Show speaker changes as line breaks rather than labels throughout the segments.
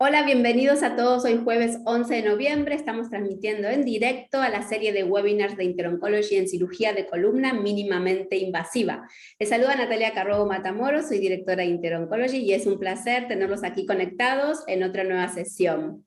Hola, bienvenidos a todos. Hoy jueves 11 de noviembre estamos transmitiendo en directo a la serie de webinars de Interoncology en cirugía de columna mínimamente invasiva. Les saluda Natalia Carrobo Matamoros, soy directora de Interoncology y es un placer tenerlos aquí conectados en otra nueva sesión.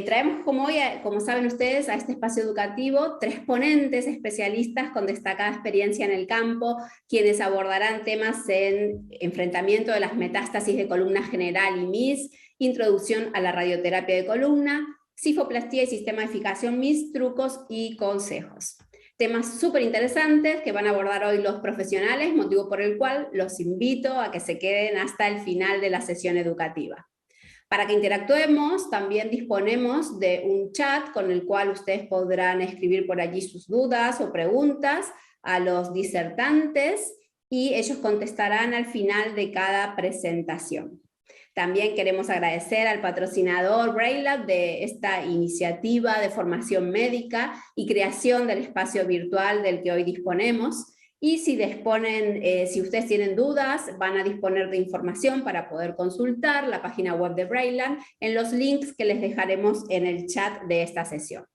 Traemos como saben ustedes, a este espacio educativo 3 ponentes especialistas con destacada experiencia en el campo, quienes abordarán temas en enfrentamiento de las metástasis de columna general y MIS, introducción a la radioterapia de columna, cifoplastía y sistema de fijación MIS, trucos y consejos. Temas súper interesantes que van a abordar hoy los profesionales, motivo por el cual los invito a que se queden hasta el final de la sesión educativa. Para que interactuemos, también disponemos de un chat con el cual ustedes podrán escribir por allí sus dudas o preguntas a los disertantes y ellos contestarán al final de cada presentación. También queremos agradecer al patrocinador Brainlab de esta iniciativa de formación médica y creación del espacio virtual del que hoy disponemos. Y si ustedes tienen dudas, van a disponer de información para poder consultar la página web de Brainlab en los links que les dejaremos en el chat de esta sesión.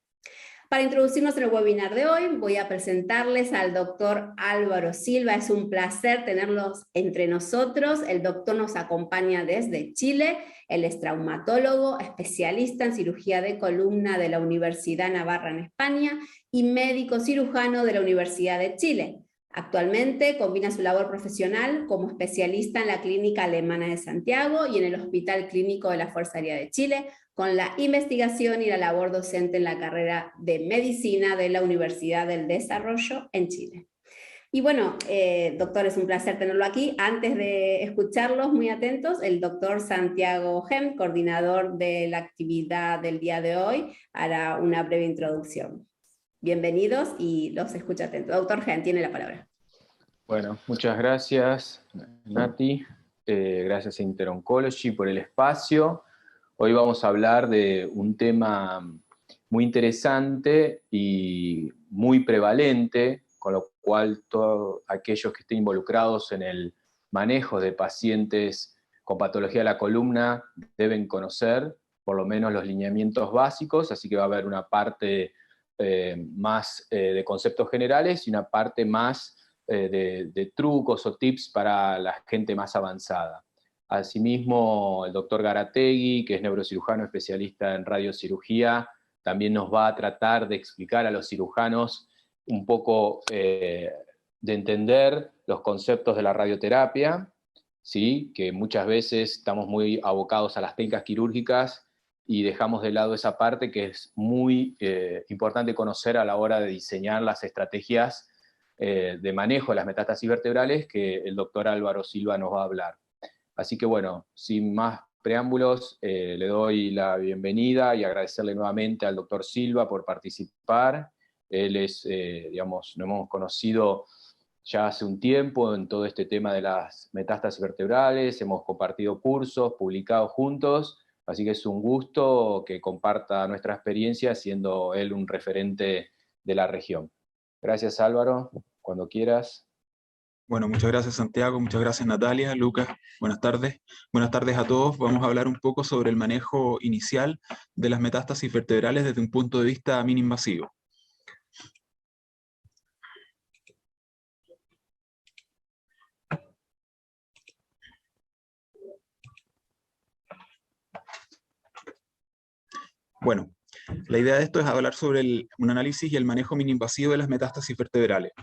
Para introducirnos en el webinar de hoy, voy a presentarles al doctor Álvaro Silva. Es un placer tenerlos entre nosotros. El doctor nos acompaña desde Chile. Él es traumatólogo, especialista en cirugía de columna de la Universidad Navarra en España y médico cirujano de la Universidad de Chile. Actualmente combina su labor profesional como especialista en la Clínica Alemana de Santiago y en el Hospital Clínico de la Fuerza Aérea de Chile, con la investigación y la labor docente en la carrera de Medicina de la Universidad del Desarrollo en Chile. Y bueno, doctor, es un placer tenerlo aquí. Antes de escucharlos, muy atentos, el doctor Santiago Gem, coordinador de la actividad del día de hoy, hará una breve introducción. Bienvenidos y los escucho atentos. Doctor Gem, tiene la palabra.
Bueno, muchas gracias, Nati. Gracias a Interoncology por el espacio. Hoy vamos a hablar de un tema muy interesante y muy prevalente, con lo cual todos aquellos que estén involucrados en el manejo de pacientes con patología de la columna deben conocer por lo menos los lineamientos básicos, así que va a haber una parte más de conceptos generales y una parte más de trucos o tips para la gente más avanzada. Asimismo, el doctor Garategui, que es neurocirujano especialista en radiocirugía, también nos va a tratar de explicar a los cirujanos un poco de entender los conceptos de la radioterapia, ¿sí? Que muchas veces estamos muy abocados a las técnicas quirúrgicas y dejamos de lado esa parte que es muy importante conocer a la hora de diseñar las estrategias de manejo de las metástasis vertebrales que el doctor Álvaro Silva nos va a hablar. Así que bueno, sin más preámbulos, le doy la bienvenida y agradecerle nuevamente al doctor Silva por participar. Él es, digamos, nos hemos conocido ya hace un tiempo en todo este tema de las metástasis vertebrales, hemos compartido cursos, publicado juntos, así que es un gusto que comparta nuestra experiencia siendo él un referente de la región. Gracias, Álvaro, cuando quieras.
Bueno, muchas gracias Santiago, muchas gracias Natalia, Lucas, buenas tardes. Buenas tardes a todos. Vamos a hablar un poco sobre el manejo inicial de las metástasis vertebrales desde un punto de vista mini-invasivo. Bueno, la idea de esto es hablar sobre un análisis y el manejo mini-invasivo de las metástasis vertebrales.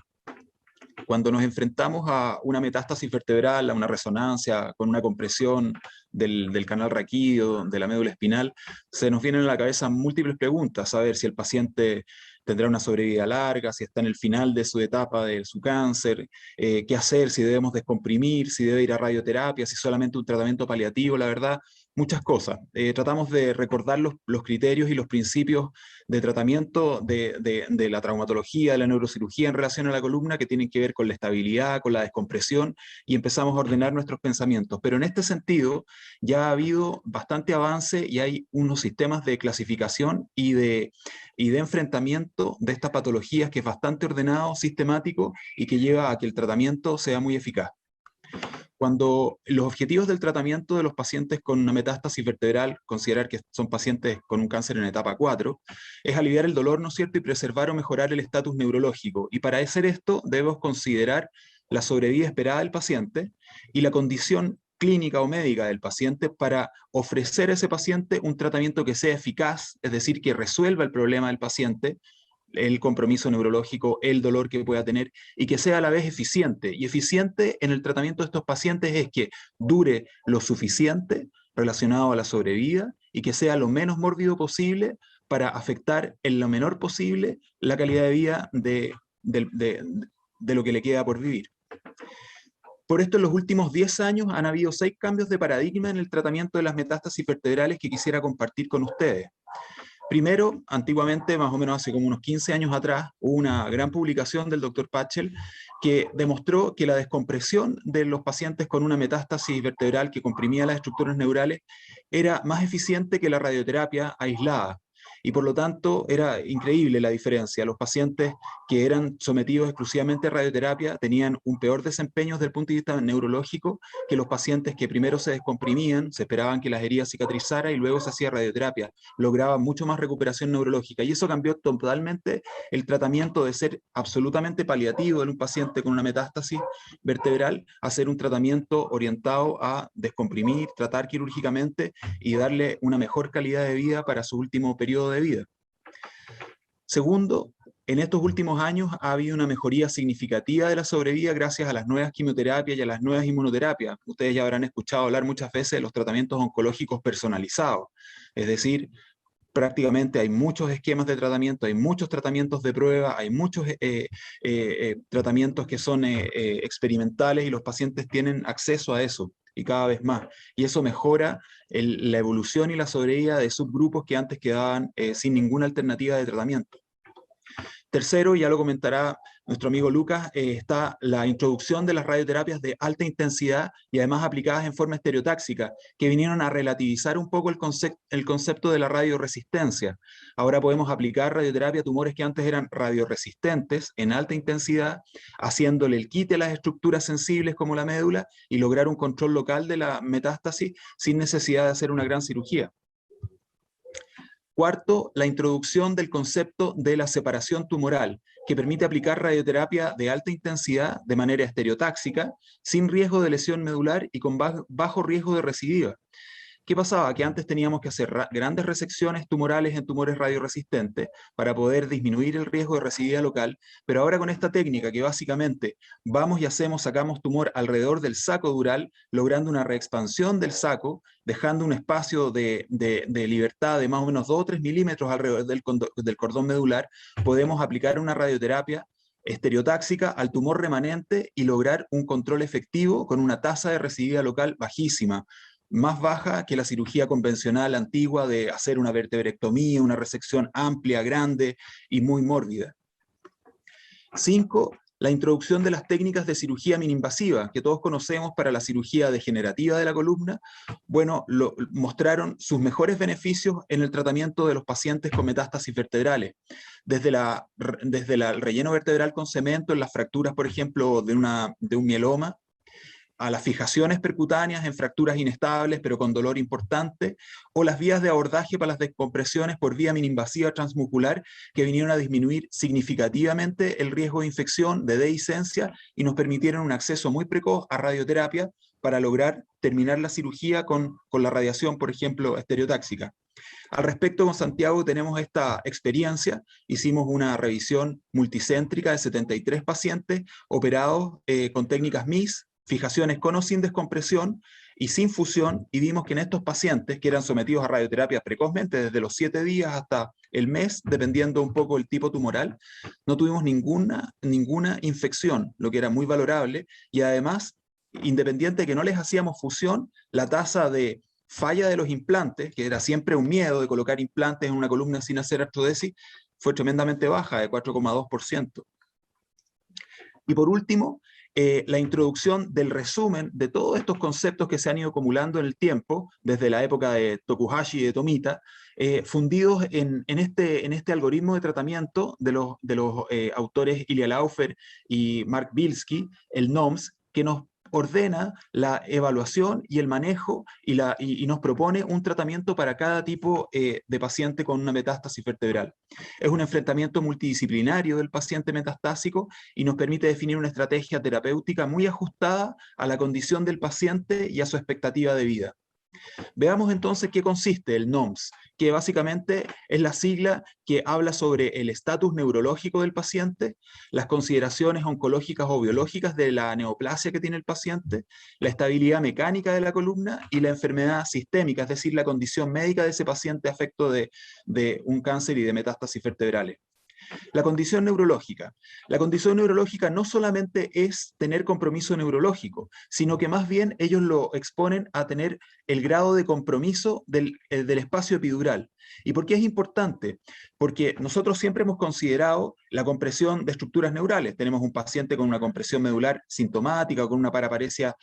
Cuando nos enfrentamos a una metástasis vertebral, a una resonancia con una compresión del canal raquídeo, de la médula espinal, se nos vienen a la cabeza múltiples preguntas, saber si el paciente tendrá una sobrevida larga, si está en el final de su etapa de su cáncer, qué hacer, si debemos descomprimir, si debe ir a radioterapia, si solamente un tratamiento paliativo, la verdad, muchas cosas. Tratamos de recordar los criterios y los principios de tratamiento de la traumatología, de la neurocirugía en relación a la columna, que tienen que ver con la estabilidad, con la descompresión, y empezamos a ordenar nuestros pensamientos. Pero en este sentido ya ha habido bastante avance y hay unos sistemas de clasificación y de enfrentamiento de estas patologías que es bastante ordenado, sistemático y que lleva a que el tratamiento sea muy eficaz. Cuando los objetivos del tratamiento de los pacientes con una metástasis vertebral, considerar que son pacientes con un cáncer en etapa 4, es aliviar el dolor, ¿no es cierto?, y preservar o mejorar el estatus neurológico. Y para hacer esto debemos considerar la sobrevida esperada del paciente y la condición clínica o médica del paciente para ofrecer a ese paciente un tratamiento que sea eficaz, es decir, que resuelva el problema del paciente, el compromiso neurológico, el dolor que pueda tener, y que sea a la vez eficiente. Y eficiente en el tratamiento de estos pacientes es que dure lo suficiente relacionado a la sobrevida y que sea lo menos mórbido posible para afectar en lo menor posible la calidad de vida de lo que le queda por vivir. Por esto, en los últimos 10 años han habido 6 cambios de paradigma en el tratamiento de las metástasis vertebrales que quisiera compartir con ustedes. Primero, antiguamente, más o menos hace como unos 15 años atrás, hubo una gran publicación del Dr. Patchell que demostró que la descompresión de los pacientes con una metástasis vertebral que comprimía las estructuras neurales era más eficiente que la radioterapia aislada. Y por lo tanto era increíble la diferencia. Los pacientes que eran sometidos exclusivamente a radioterapia tenían un peor desempeño desde el punto de vista neurológico que los pacientes que primero se descomprimían, se esperaban que las heridas cicatrizaran y luego se hacía radioterapia. Lograban mucho más recuperación neurológica y eso cambió totalmente el tratamiento de ser absolutamente paliativo en un paciente con una metástasis vertebral a ser un tratamiento orientado a descomprimir, tratar quirúrgicamente y darle una mejor calidad de vida para su último periodo de vida. Segundo, en estos últimos años ha habido una mejoría significativa de la sobrevida gracias a las nuevas quimioterapias y a las nuevas inmunoterapias. Ustedes ya habrán escuchado hablar muchas veces de los tratamientos oncológicos personalizados, es decir, prácticamente hay muchos esquemas de tratamiento, hay muchos tratamientos de prueba, hay muchos tratamientos que son experimentales y los pacientes tienen acceso a eso y cada vez más. Y eso mejora la evolución y la sobrevida de subgrupos que antes quedaban sin ninguna alternativa de tratamiento. Tercero, ya lo comentará nuestro amigo Lucas, está la introducción de las radioterapias de alta intensidad y además aplicadas en forma estereotáxica, que vinieron a relativizar un poco el concepto de la radioresistencia. Ahora podemos aplicar radioterapia a tumores que antes eran radioresistentes en alta intensidad, haciéndole el quite a las estructuras sensibles como la médula y lograr un control local de la metástasis sin necesidad de hacer una gran cirugía. Cuarto, la introducción del concepto de la separación tumoral, que permite aplicar radioterapia de alta intensidad de manera estereotáxica, sin riesgo de lesión medular y con bajo riesgo de recidiva. ¿Qué pasaba? Que antes teníamos que hacer grandes resecciones tumorales en tumores radioresistentes para poder disminuir el riesgo de recidiva local, pero ahora con esta técnica que básicamente vamos y sacamos tumor alrededor del saco dural, logrando una reexpansión del saco, dejando un espacio de libertad de más o menos 2 o 3 milímetros alrededor del cordón medular, podemos aplicar una radioterapia estereotáxica al tumor remanente y lograr un control efectivo con una tasa de recidiva local bajísima, más baja que la cirugía convencional antigua de hacer una vertebrectomía, una resección amplia, grande y muy mórbida. 5. La introducción de las técnicas de cirugía mininvasiva, que todos conocemos para la cirugía degenerativa de la columna, bueno, mostraron sus mejores beneficios en el tratamiento de los pacientes con metástasis vertebrales. Desde el relleno vertebral con cemento, en las fracturas, por ejemplo, de un mieloma, a las fijaciones percutáneas en fracturas inestables pero con dolor importante, o las vías de abordaje para las descompresiones por vía mininvasiva transmuscular que vinieron a disminuir significativamente el riesgo de infección, de dehiscencia, y nos permitieron un acceso muy precoz a radioterapia para lograr terminar la cirugía con la radiación, por ejemplo, estereotáxica. Al respecto, con Santiago tenemos esta experiencia, hicimos una revisión multicéntrica de 73 pacientes operados con técnicas MIS, fijaciones con o sin descompresión y sin fusión, y vimos que en estos pacientes que eran sometidos a radioterapia precozmente, desde los 7 días hasta el mes, dependiendo un poco del tipo tumoral, no tuvimos ninguna infección, lo que era muy valorable, y además, independiente de que no les hacíamos fusión, la tasa de falla de los implantes, que era siempre un miedo de colocar implantes en una columna sin hacer artrodesis, fue tremendamente baja, de 4,2%. Y por último, la introducción del resumen de todos estos conceptos que se han ido acumulando en el tiempo, desde la época de Tokuhashi y de Tomita, fundidos en este algoritmo de tratamiento de los autores Ilya Laufer y Mark Bilski, el NOMS, que nos ordena la evaluación y el manejo y nos propone un tratamiento para cada tipo de paciente con una metástasis vertebral. Es un enfrentamiento multidisciplinario del paciente metastásico y nos permite definir una estrategia terapéutica muy ajustada a la condición del paciente y a su expectativa de vida. Veamos entonces qué consiste el NOMS, que básicamente es la sigla que habla sobre el estatus neurológico del paciente, las consideraciones oncológicas o biológicas de la neoplasia que tiene el paciente, la estabilidad mecánica de la columna y la enfermedad sistémica, es decir, la condición médica de ese paciente afecto de un cáncer y de metástasis vertebrales. La condición neurológica. La condición neurológica no solamente es tener compromiso neurológico, sino que más bien ellos lo exponen a tener el grado de compromiso del espacio epidural. ¿Y por qué es importante? Porque nosotros siempre hemos considerado la compresión de estructuras neurales. Tenemos un paciente con una compresión medular sintomática o con una paraparesia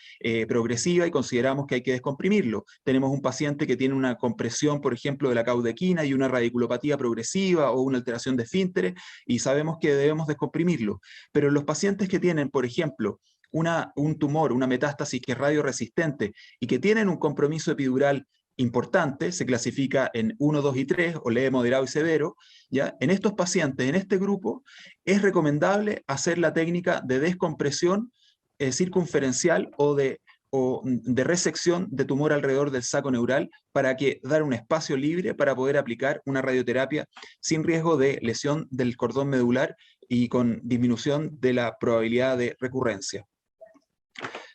progresiva y consideramos que hay que descomprimirlo. Tenemos un paciente que tiene una compresión, por ejemplo, de la caudequina y una radiculopatía progresiva o una alteración de esfínteres y sabemos que debemos descomprimirlo. Pero los pacientes que tienen, por ejemplo, un tumor, una metástasis que es radioresistente y que tienen un compromiso epidural importante, se clasifica en 1, 2 y 3, o leve, moderado y severo, ¿ya? En estos pacientes, en este grupo, es recomendable hacer la técnica de descompresión circunferencial o de resección de tumor alrededor del saco neural para dar un espacio libre para poder aplicar una radioterapia sin riesgo de lesión del cordón medular y con disminución de la probabilidad de recurrencia.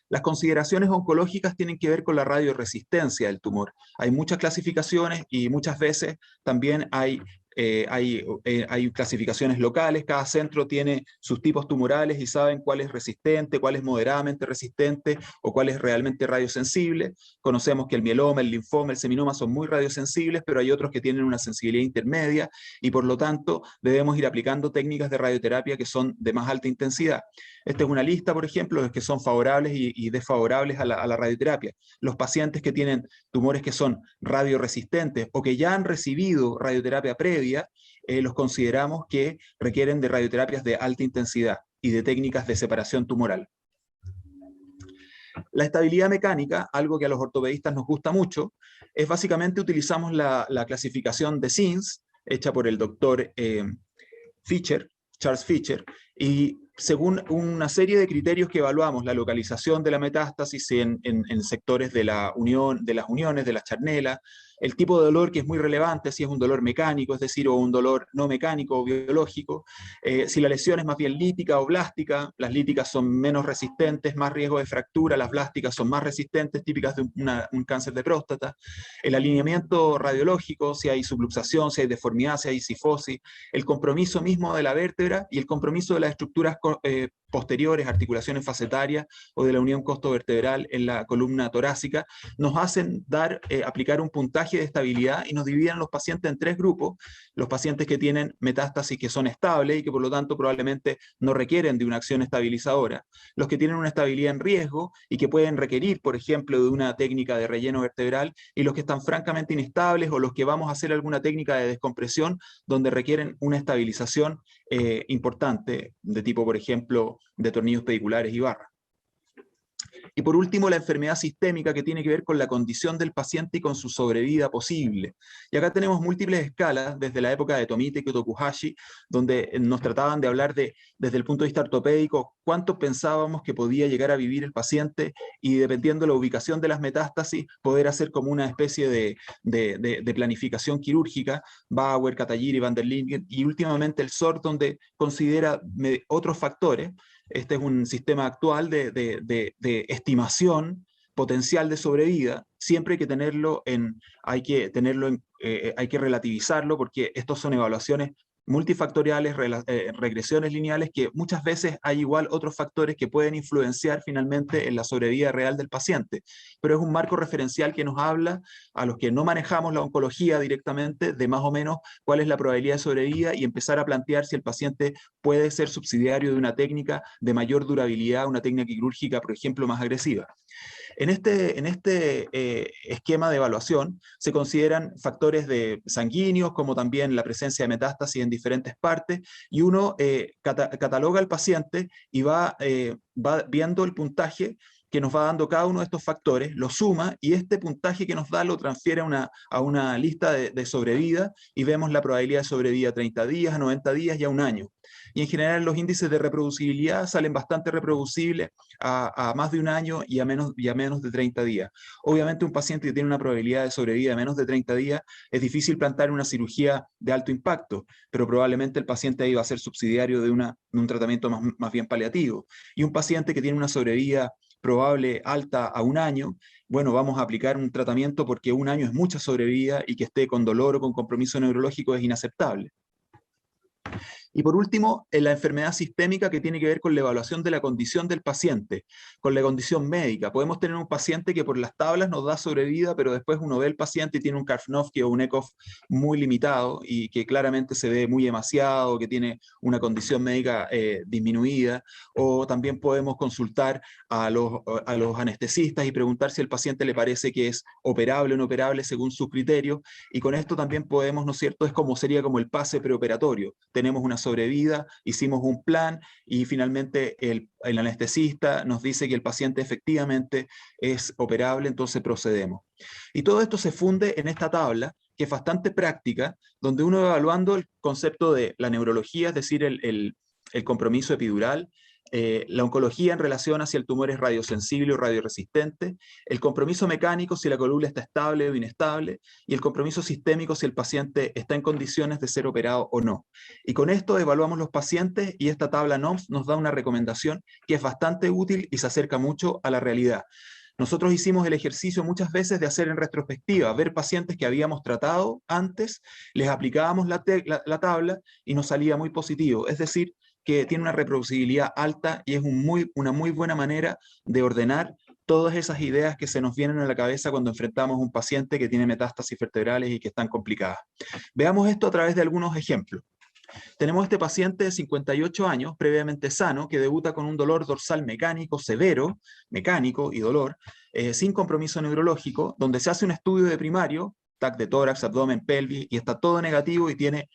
Las consideraciones oncológicas tienen que ver con la radioresistencia del tumor. Hay muchas clasificaciones y muchas veces también hay clasificaciones locales, cada centro tiene sus tipos tumorales y saben cuál es resistente, cuál es moderadamente resistente o cuál es realmente radiosensible. Conocemos que el mieloma, el linfoma, el seminoma son muy radiosensibles, pero hay otros que tienen una sensibilidad intermedia y por lo tanto debemos ir aplicando técnicas de radioterapia que son de más alta intensidad. Esta es una lista, por ejemplo, de los que son favorables y desfavorables a la radioterapia. Los pacientes que tienen tumores que son radioresistentes o que ya han recibido radioterapia previa, los consideramos que requieren de radioterapias de alta intensidad y de técnicas de separación tumoral. La estabilidad mecánica, algo que a los ortopedistas nos gusta mucho, es básicamente utilizamos la clasificación de SINS, hecha por el doctor Charles Fisher, y según una serie de criterios que evaluamos, la localización de la metástasis en sectores de las uniones, de las charnelas, el tipo de dolor que es muy relevante, si es un dolor mecánico, es decir, o un dolor no mecánico o biológico, si la lesión es más bien lítica o blástica, las líticas son menos resistentes, más riesgo de fractura, las blásticas son más resistentes, típicas de un cáncer de próstata, el alineamiento radiológico, si hay subluxación, si hay deformidad, si hay cifosis, el compromiso mismo de la vértebra y el compromiso de las estructuras posteriores, articulaciones facetarias o de la unión costovertebral en la columna torácica, nos hacen aplicar un puntaje de estabilidad y nos dividen los pacientes en 3 grupos: los pacientes que tienen metástasis que son estables y que por lo tanto probablemente no requieren de una acción estabilizadora, los que tienen una estabilidad en riesgo y que pueden requerir, por ejemplo, de una técnica de relleno vertebral, y los que están francamente inestables o los que vamos a hacer alguna técnica de descompresión donde requieren una estabilización importante de tipo, por ejemplo, de tornillos pediculares y barras. Y por último, la enfermedad sistémica, que tiene que ver con la condición del paciente y con su sobrevida posible. Y acá tenemos múltiples escalas, desde la época de Tomite y Tokuhashi, donde nos trataban de hablar desde el punto de vista ortopédico, cuánto pensábamos que podía llegar a vivir el paciente, y dependiendo de la ubicación de las metástasis, poder hacer como una especie de planificación quirúrgica, Bauer, Katayiri, Van der Lingen, y últimamente el SOR, donde considera otros factores. Este es un sistema actual de estimación potencial de sobrevida. Siempre hay que hay que relativizarlo, porque estos son evaluaciones multifactoriales, regresiones lineales, que muchas veces hay igual otros factores que pueden influenciar finalmente en la sobrevida real del paciente. Pero es un marco referencial que nos habla a los que no manejamos la oncología directamente de más o menos cuál es la probabilidad de sobrevida y empezar a plantear si el paciente puede ser subsidiario de una técnica de mayor durabilidad, una técnica quirúrgica, por ejemplo, más agresiva. En este esquema de evaluación se consideran factores sanguíneos, como también la presencia de metástasis en diferentes partes, y uno cataloga al paciente y va viendo el puntaje que nos va dando cada uno de estos factores, lo suma y este puntaje que nos da lo transfiere a una lista de sobrevida y vemos la probabilidad de sobrevida a 30 días, a 90 días y a un año. Y en general los índices de reproducibilidad salen bastante reproducibles a más de un año y a menos de 30 días. Obviamente un paciente que tiene una probabilidad de sobrevida de menos de 30 días es difícil plantear una cirugía de alto impacto, pero probablemente el paciente ahí va a ser subsidiario de un tratamiento más bien paliativo. Y un paciente que tiene una sobrevida probable alta a un año, bueno, vamos a aplicar un tratamiento porque un año es mucha sobrevida y que esté con dolor o con compromiso neurológico es inaceptable. Y por último, en la enfermedad sistémica que tiene que ver con la evaluación de la condición del paciente, con la condición médica. Podemos tener un paciente que por las tablas nos da sobrevida, pero después uno ve el paciente y tiene un Karpnowski o un ECOG muy limitado y que claramente se ve muy emaciado, que tiene una condición médica disminuida. O también podemos consultar a los anestesistas y preguntar si el paciente le parece que es operable o no operable según sus criterios. Y con esto también podemos, ¿no es cierto?, sería como el pase preoperatorio. Tenemos una sobrevida, hicimos un plan y finalmente el anestesista nos dice que el paciente efectivamente es operable, entonces procedemos. Y todo esto se funde en esta tabla, que es bastante práctica, donde uno va evaluando el concepto de la neurología, es decir, el compromiso epidural, la oncología en relación a si el tumor es radiosensible o radioresistente, el compromiso mecánico si la columna está estable o inestable, y el compromiso sistémico si el paciente está en condiciones de ser operado o no. Y con esto evaluamos los pacientes y esta tabla NOMS nos da una recomendación que es bastante útil y se acerca mucho a la realidad. Nosotros hicimos el ejercicio muchas veces de hacer en retrospectiva, ver pacientes que habíamos tratado antes, les aplicábamos la tabla y nos salía muy positivo. Es decir, que tiene una reproducibilidad alta y es una muy buena manera de ordenar todas esas ideas que se nos vienen a la cabeza cuando enfrentamos a un paciente que tiene metástasis vertebrales y que están complicadas. Veamos esto a través de algunos ejemplos. Tenemos este paciente de 58 años, previamente sano, que debuta con un dolor dorsal mecánico severo, mecánico y dolor, sin compromiso neurológico, donde se hace un estudio de primario, TAC de tórax, abdomen, pelvis, y está todo negativo y tiene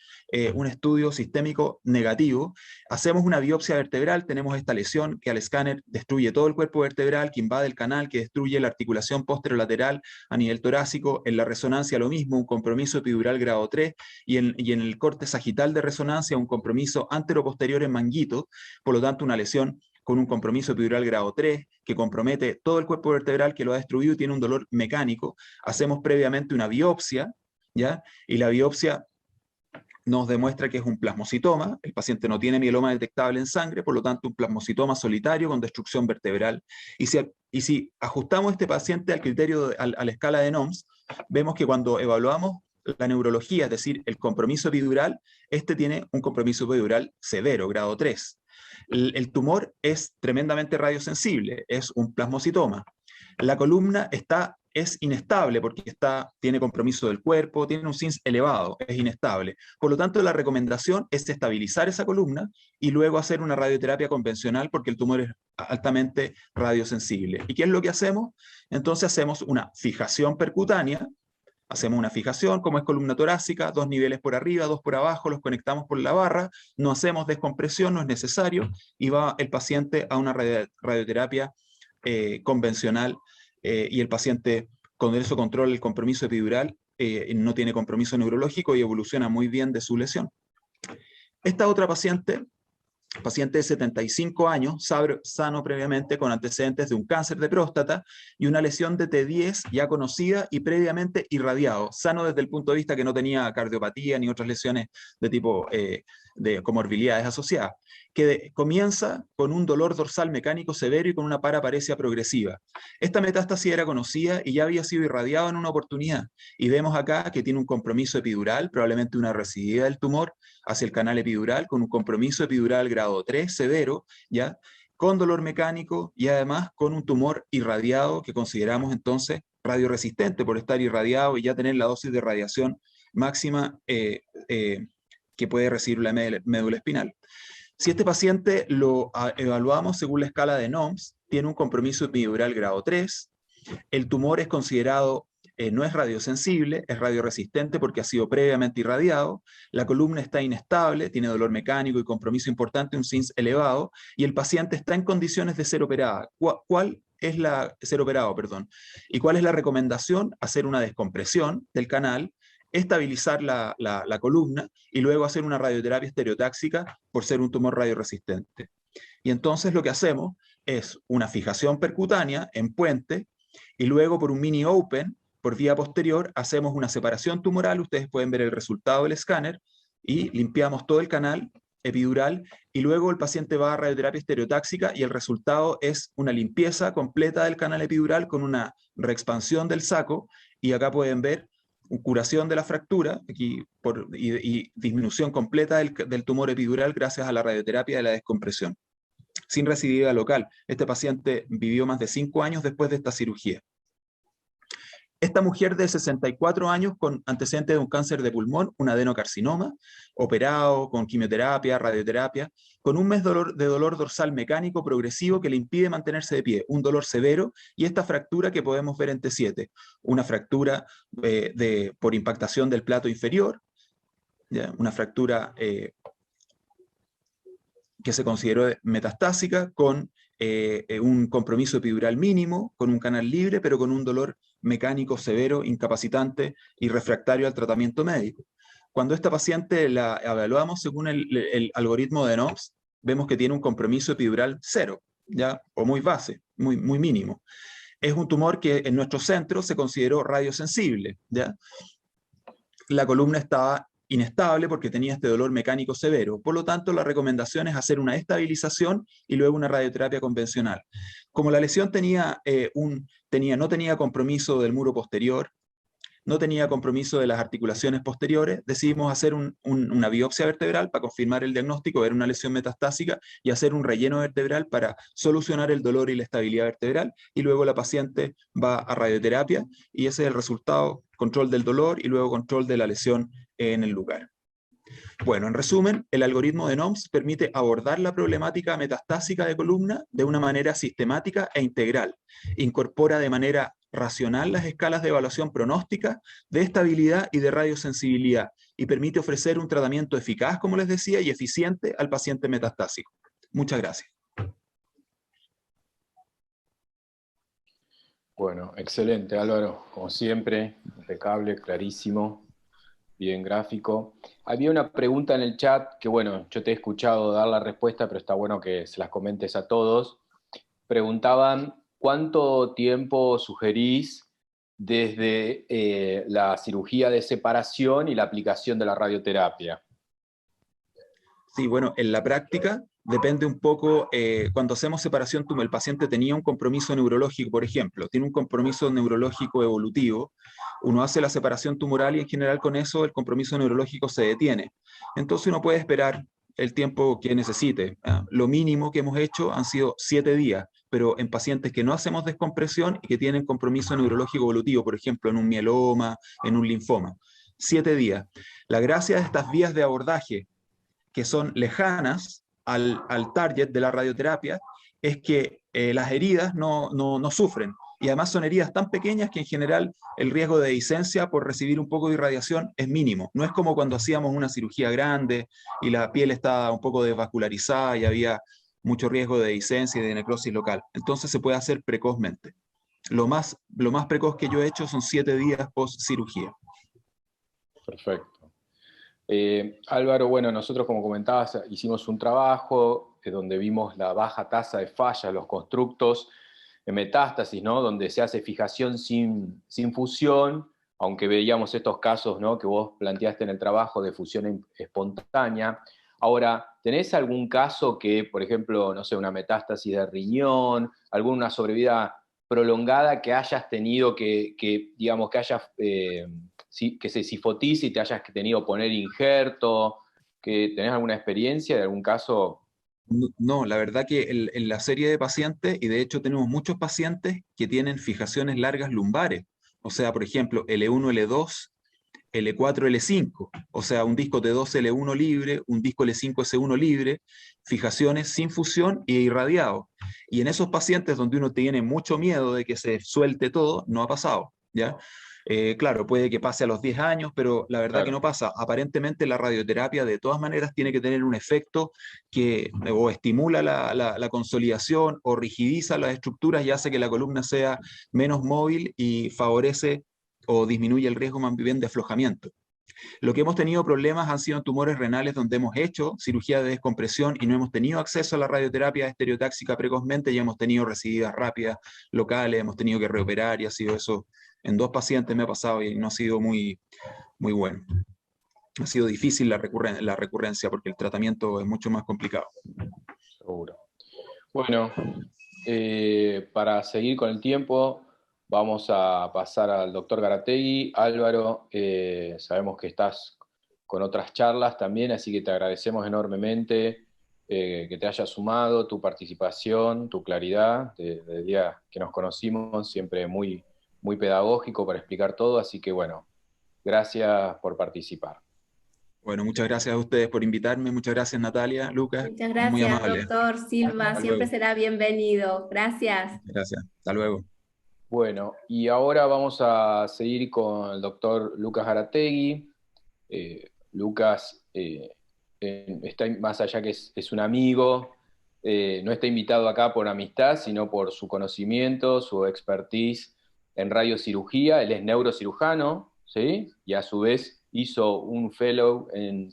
un estudio sistémico negativo. Hacemos una biopsia vertebral, tenemos esta lesión que al escáner destruye todo el cuerpo vertebral, que invade el canal, que destruye la articulación posterolateral a nivel torácico. En la resonancia lo mismo, un compromiso epidural grado 3, y en el corte sagital de resonancia un compromiso anteroposterior en manguito, por lo tanto una lesión con un compromiso epidural grado 3, que compromete todo el cuerpo vertebral, que lo ha destruido y tiene un dolor mecánico. Hacemos previamente una biopsia, ¿ya? Y la biopsia nos demuestra que es un plasmocitoma. El paciente no tiene mieloma detectable en sangre, por lo tanto un plasmocitoma solitario con destrucción vertebral. Y si ajustamos este paciente al criterio, a la escala de NOMS, vemos que cuando evaluamos la neurología, es decir, el compromiso epidural, este tiene un compromiso epidural severo, grado 3. El tumor es tremendamente radiosensible, es un plasmocitoma. La columna es inestable porque tiene compromiso del cuerpo, tiene un SINS elevado, es inestable. Por lo tanto, la recomendación es estabilizar esa columna y luego hacer una radioterapia convencional porque el tumor es altamente radiosensible. ¿Y qué es lo que hacemos? Entonces hacemos una fijación percutánea. Hacemos una fijación, como es columna torácica, 2 niveles por arriba, 2 por abajo, los conectamos por la barra, no hacemos descompresión, no es necesario, y va el paciente a una radioterapia convencional, y el paciente con eso controla el compromiso epidural, no tiene compromiso neurológico y evoluciona muy bien de su lesión. Esta otra paciente de 75 años, sano previamente, con antecedentes de un cáncer de próstata y una lesión de T10 ya conocida y previamente irradiado, sano desde el punto de vista que no tenía cardiopatía ni otras lesiones de tipo de comorbilidades asociadas, que comienza con un dolor dorsal mecánico severo y con una paraparesia progresiva. Esta metástasis era conocida y ya había sido irradiado en una oportunidad, y vemos acá que tiene un compromiso epidural, probablemente una recidiva del tumor hacia el canal epidural, con un compromiso epidural grado 3 severo, ¿ya?, con dolor mecánico y además con un tumor irradiado que consideramos entonces radioresistente por estar irradiado y ya tener la dosis de radiación máxima que puede recibir la médula espinal. Si este paciente lo evaluamos según la escala de NOMS, tiene un compromiso epidural grado 3, el tumor es considerado, no es radiosensible, es radioresistente porque ha sido previamente irradiado, la columna está inestable, tiene dolor mecánico y compromiso importante, un SINS elevado, y el paciente está en condiciones de ser operada. ¿Cuál es ser operado, perdón. ¿Y cuál es la recomendación? Hacer una descompresión del canal, estabilizar la columna y luego hacer una radioterapia estereotáxica por ser un tumor radioresistente. Y entonces lo que hacemos es una fijación percutánea en puente y luego por un mini open, por vía posterior, hacemos una separación tumoral. Ustedes pueden ver el resultado del escáner y limpiamos todo el canal epidural y luego el paciente va a radioterapia estereotáxica y el resultado es una limpieza completa del canal epidural con una reexpansión del saco y acá pueden ver curación de la fractura aquí y disminución completa del tumor epidural gracias a la radioterapia de la descompresión. Sin recidiva local. Este paciente vivió más de 5 años después de esta cirugía. Esta mujer de 64 años con antecedentes de un cáncer de pulmón, un adenocarcinoma, operado con quimioterapia, radioterapia, con un mes de dolor dorsal mecánico progresivo que le impide mantenerse de pie, un dolor severo y esta fractura que podemos ver en T7, una fractura por impactación del plato inferior, ¿ya? Una fractura que se consideró metastásica con un compromiso epidural mínimo, con un canal libre, pero con un dolor mecánico severo, incapacitante y refractario al tratamiento médico. Cuando esta paciente la evaluamos según el algoritmo de NOPS, vemos que tiene un compromiso epidural cero, ¿ya? O muy base, muy mínimo. Es un tumor que en nuestro centro se consideró radiosensible, ¿ya? La columna estaba inestable porque tenía este dolor mecánico severo. Por lo tanto, la recomendación es hacer una estabilización y luego una radioterapia convencional. Como la lesión no tenía compromiso del muro posterior, no tenía compromiso de las articulaciones posteriores, decidimos hacer una biopsia vertebral para confirmar el diagnóstico, ver una lesión metastásica y hacer un relleno vertebral para solucionar el dolor y la estabilidad vertebral, y luego la paciente va a radioterapia y ese es el resultado, control del dolor y luego control de la lesión en el lugar. Bueno, en resumen, el algoritmo de NOMS permite abordar la problemática metastásica de columna de una manera sistemática e integral. Incorpora de manera racional las escalas de evaluación pronóstica, de estabilidad y de radiosensibilidad, y permite ofrecer un tratamiento eficaz, como les decía, y eficiente al paciente metastásico. Muchas gracias.
Bueno, excelente, Álvaro. Como siempre, impecable, clarísimo. Bien gráfico. Había una pregunta en el chat que, bueno, yo te he escuchado dar la respuesta, pero está bueno que se las comentes a todos. Preguntaban, ¿cuánto tiempo sugerís desde la cirugía de separación y la aplicación de la radioterapia?
Sí, bueno, en la práctica depende un poco, cuando hacemos separación, el paciente tenía un compromiso neurológico, por ejemplo, tiene un compromiso neurológico evolutivo, uno hace la separación tumoral y en general con eso el compromiso neurológico se detiene. Entonces uno puede esperar el tiempo que necesite. Lo mínimo que hemos hecho han sido 7 días, pero en pacientes que no hacemos descompresión y que tienen compromiso neurológico evolutivo, por ejemplo, en un mieloma, en un linfoma. 7 días. La gracia de estas vías de abordaje, que son lejanas al target de la radioterapia, es que las heridas no sufren. Y además son heridas tan pequeñas que en general el riesgo de dehiscencia por recibir un poco de irradiación es mínimo. No es como cuando hacíamos una cirugía grande y la piel estaba un poco desvascularizada y había mucho riesgo de dehiscencia y de necrosis local. Entonces se puede hacer precozmente. Lo más precoz que yo he hecho son 7 días post cirugía.
Perfecto. Álvaro, bueno, nosotros como comentabas hicimos un trabajo donde vimos la baja tasa de falla de los constructos en metástasis, ¿no? Donde se hace fijación sin fusión, aunque veíamos estos casos, ¿no?, que vos planteaste en el trabajo de fusión espontánea. Ahora, ¿tenés algún caso que, por ejemplo, no sé, una metástasis de riñón, alguna sobrevida prolongada que hayas tenido que digamos, que hayas... que se sifotice y te hayas tenido que poner injerto? ¿Que tenés alguna experiencia de algún caso?
No, la verdad que en la serie de pacientes, y de hecho tenemos muchos pacientes que tienen fijaciones largas lumbares, o sea, por ejemplo, L1, L2, L4, L5, o sea, un disco T2, L1 libre, un disco L5, S1 libre, fijaciones sin fusión e irradiado. Y en esos pacientes donde uno tiene mucho miedo de que se suelte todo, no ha pasado, ¿ya? Claro, puede que pase a los 10 años, pero la verdad
Claro.
que no pasa. Aparentemente la radioterapia de todas maneras tiene que tener un efecto que o estimula la consolidación o rigidiza las estructuras y hace que la columna sea menos móvil y favorece o disminuye el riesgo más bien de aflojamiento. Lo que hemos tenido problemas han sido en tumores renales donde hemos hecho cirugía de descompresión y no hemos tenido acceso a la radioterapia estereotáxica precozmente, y hemos tenido recidivas rápidas locales, hemos tenido que reoperar, y ha sido eso. En 2 pacientes me ha pasado y no ha sido muy bueno. Ha sido difícil la recurrencia porque el tratamiento es mucho más complicado.
Seguro. Bueno, para seguir con el tiempo, vamos a pasar al doctor Garategui. Álvaro, sabemos que estás con otras charlas también, así que te agradecemos enormemente que te hayas sumado, tu participación, tu claridad, desde el día que nos conocimos, siempre muy, muy pedagógico para explicar todo, así que bueno, gracias por participar.
Bueno, muchas gracias a ustedes por invitarme, muchas gracias Natalia, Lucas,
Muchas
muy
gracias,
amable.
doctor Silva,
Hasta
siempre
luego.
será bienvenido. Gracias.
Gracias, hasta luego.
Bueno, y ahora vamos a seguir con el doctor Lucas Garategui. Lucas está más allá que es un amigo, no está invitado acá por amistad, sino por su conocimiento, su expertise en radiocirugía. Él es neurocirujano, ¿sí? Y a su vez hizo un fellow en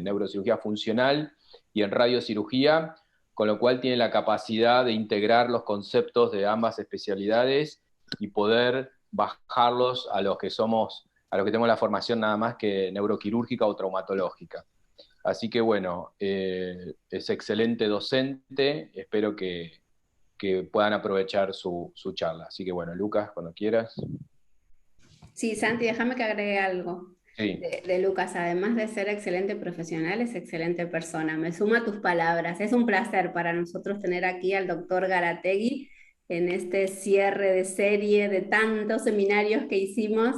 neurocirugía funcional y en radiocirugía, con lo cual tiene la capacidad de integrar los conceptos de ambas especialidades y poder bajarlos a los que tenemos la formación nada más que neuroquirúrgica o traumatológica. Así que bueno, es excelente docente, espero que puedan aprovechar su charla. Así que bueno, Lucas, cuando quieras.
Sí, Santi, déjame que agregue algo
Sí.
de Lucas. Además de ser excelente profesional, es excelente persona. Me suma a tus palabras. Es un placer para nosotros tener aquí al doctor Garategui en este cierre de serie de tantos seminarios que hicimos.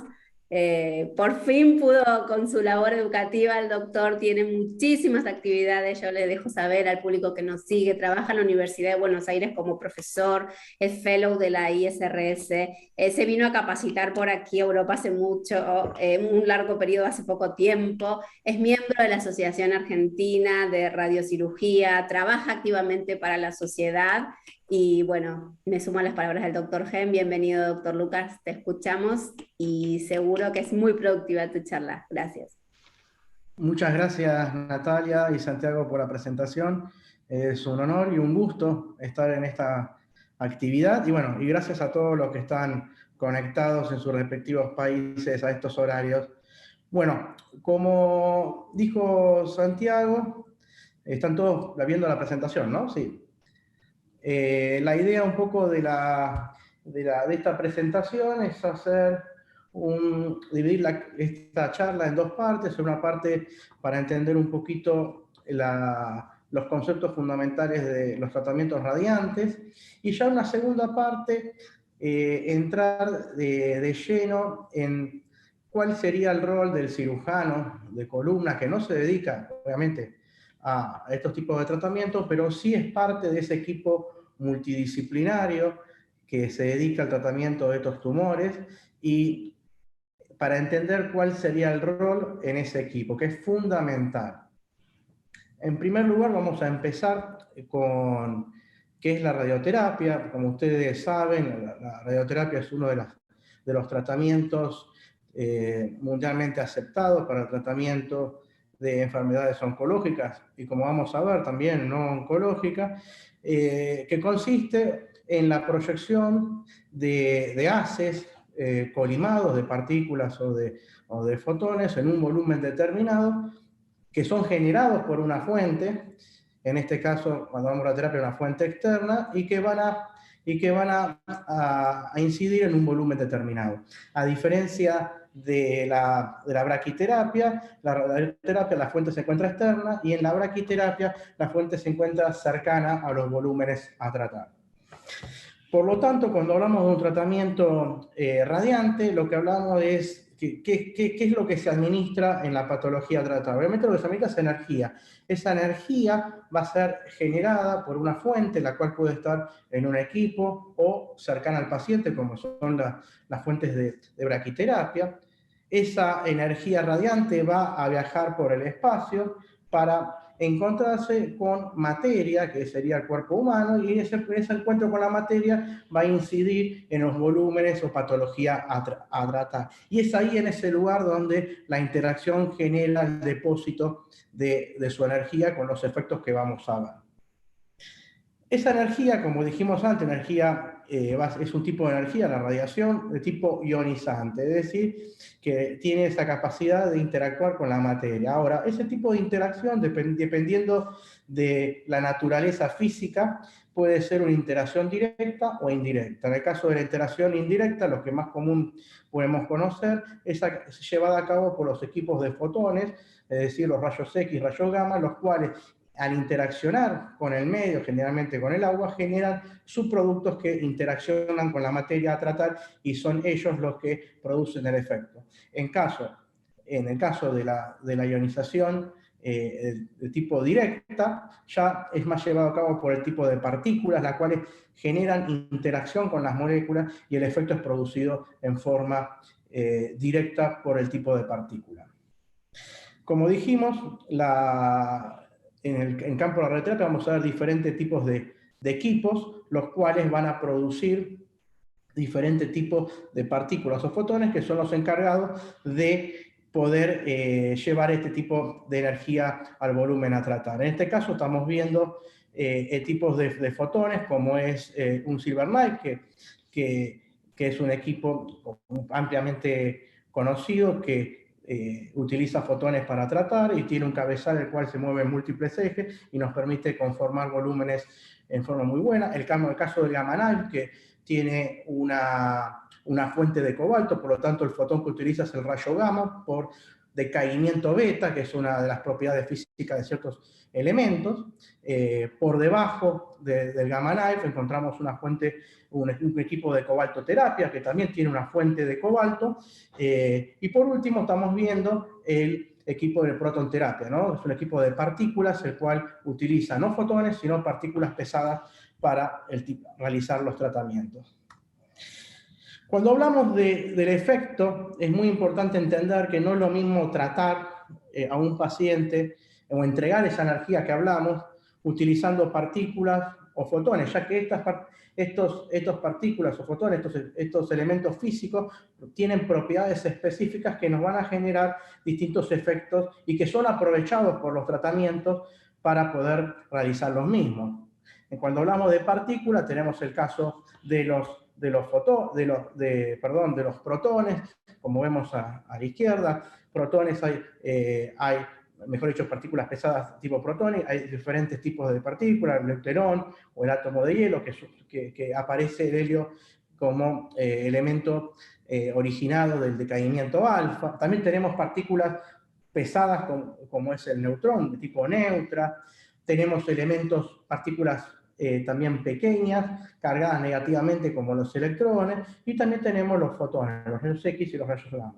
Por fin pudo con su labor educativa. El doctor tiene muchísimas actividades. Yo le dejo saber al público que nos sigue. Trabaja en la Universidad de Buenos Aires como profesor, es fellow de la ISRS, se vino a capacitar por aquí a Europa hace mucho, un largo periodo, hace poco tiempo, es miembro de la Asociación Argentina de Radiocirugía, trabaja activamente para la sociedad y bueno, me sumo a las palabras del doctor Gen. Bienvenido, doctor Lucas, te escuchamos y seguro que es muy productiva tu charla. Gracias.
Muchas gracias Natalia y Santiago por la presentación. Es un honor y un gusto estar en esta actividad y bueno, y gracias a todos los que están conectados en sus respectivos países a estos horarios. Bueno, como dijo Santiago, están todos viendo la presentación, ¿no? Sí. La idea un poco de esta presentación es dividir esta charla en 2 partes. Una parte para entender un poquito los conceptos fundamentales de los tratamientos radiantes, y ya una segunda parte entrar de lleno en cuál sería el rol del cirujano de columna, que no se dedica, obviamente, a estos tipos de tratamientos, pero sí es parte de ese equipo multidisciplinario que se dedica al tratamiento de estos tumores, y para entender cuál sería el rol en ese equipo, que es fundamental. En primer lugar, vamos a empezar con qué es la radioterapia. Como ustedes saben, la radioterapia es uno de los tratamientos mundialmente aceptados para el tratamiento de enfermedades oncológicas y, como vamos a ver, también no oncológicas, que consiste en la proyección de haces colimados, de partículas o de fotones en un volumen determinado, que son generados por una fuente, en este caso, cuando vamos a la terapia, una fuente externa, y que van a incidir en un volumen determinado. A diferencia de la braquiterapia, la fuente se encuentra externa, y en la braquiterapia la fuente se encuentra cercana a los volúmenes a tratar. Por lo tanto, cuando hablamos de un tratamiento radiante, lo que hablamos es ¿qué es lo que se administra en la patología tratada? Obviamente lo que se administra es energía. Esa energía va a ser generada por una fuente, la cual puede estar en un equipo o cercana al paciente, como son las fuentes de braquiterapia. Esa energía radiante va a viajar por el espacio para encontrarse con materia, que sería el cuerpo humano, y ese encuentro con la materia va a incidir en los volúmenes o patología a tratar. Y es ahí, en ese lugar, donde la interacción genera el depósito de su energía con los efectos que vamos a ver. Esa energía, como dijimos antes, es un tipo de energía, la radiación, de tipo ionizante, es decir, que tiene esa capacidad de interactuar con la materia. Ahora, ese tipo de interacción, dependiendo de la naturaleza física, puede ser una interacción directa o indirecta. En el caso de la interacción indirecta, lo que más común podemos conocer es llevada a cabo por los equipos de fotones, es decir, los rayos X y rayos gamma, los cuales, al interaccionar con el medio, generalmente con el agua, generan subproductos que interaccionan con la materia a tratar y son ellos los que producen el efecto. En el caso de la ionización de tipo directa, ya es más llevado a cabo por el tipo de partículas, las cuales generan interacción con las moléculas y el efecto es producido en forma directa por el tipo de partícula. Como dijimos, en campo de la radioterapia vamos a ver diferentes tipos de equipos, los cuales van a producir diferentes tipos de partículas o fotones que son los encargados de poder llevar este tipo de energía al volumen a tratar. En este caso estamos viendo tipos de fotones, como es un Silver Knight, que es un equipo ampliamente conocido que utiliza fotones para tratar y tiene un cabezal el cual se mueve en múltiples ejes y nos permite conformar volúmenes en forma muy buena. El caso del Gamma Knife, que tiene una fuente de cobalto, por lo tanto el fotón que utiliza es el rayo gamma por decaimiento beta, que es una de las propiedades físicas de ciertos elementos. Por debajo del Gamma Knife encontramos un equipo de cobaltoterapia que también tiene una fuente de cobalto. Y por último estamos viendo el equipo de proton terapia, ¿no? Es un equipo de partículas, el cual utiliza no fotones, sino partículas pesadas para realizar los tratamientos. Cuando hablamos del efecto, es muy importante entender que no es lo mismo tratar a un paciente o entregar esa energía que hablamos utilizando partículas o fotones, ya que estos partículas o fotones, estos elementos físicos, tienen propiedades específicas que nos van a generar distintos efectos y que son aprovechados por los tratamientos para poder realizar los mismos. Cuando hablamos de partículas, tenemos el caso de los protones, como vemos a la izquierda. Protones hay, mejor dicho, partículas pesadas tipo protones, hay diferentes tipos de partículas, el deuterón o el átomo de hielo, que aparece el helio como elemento originado del decaimiento alfa. También tenemos partículas pesadas como es el neutrón, de tipo neutra. Tenemos partículas también pequeñas, cargadas negativamente como los electrones, y también tenemos los fotones, los rayos X y los rayos gamma.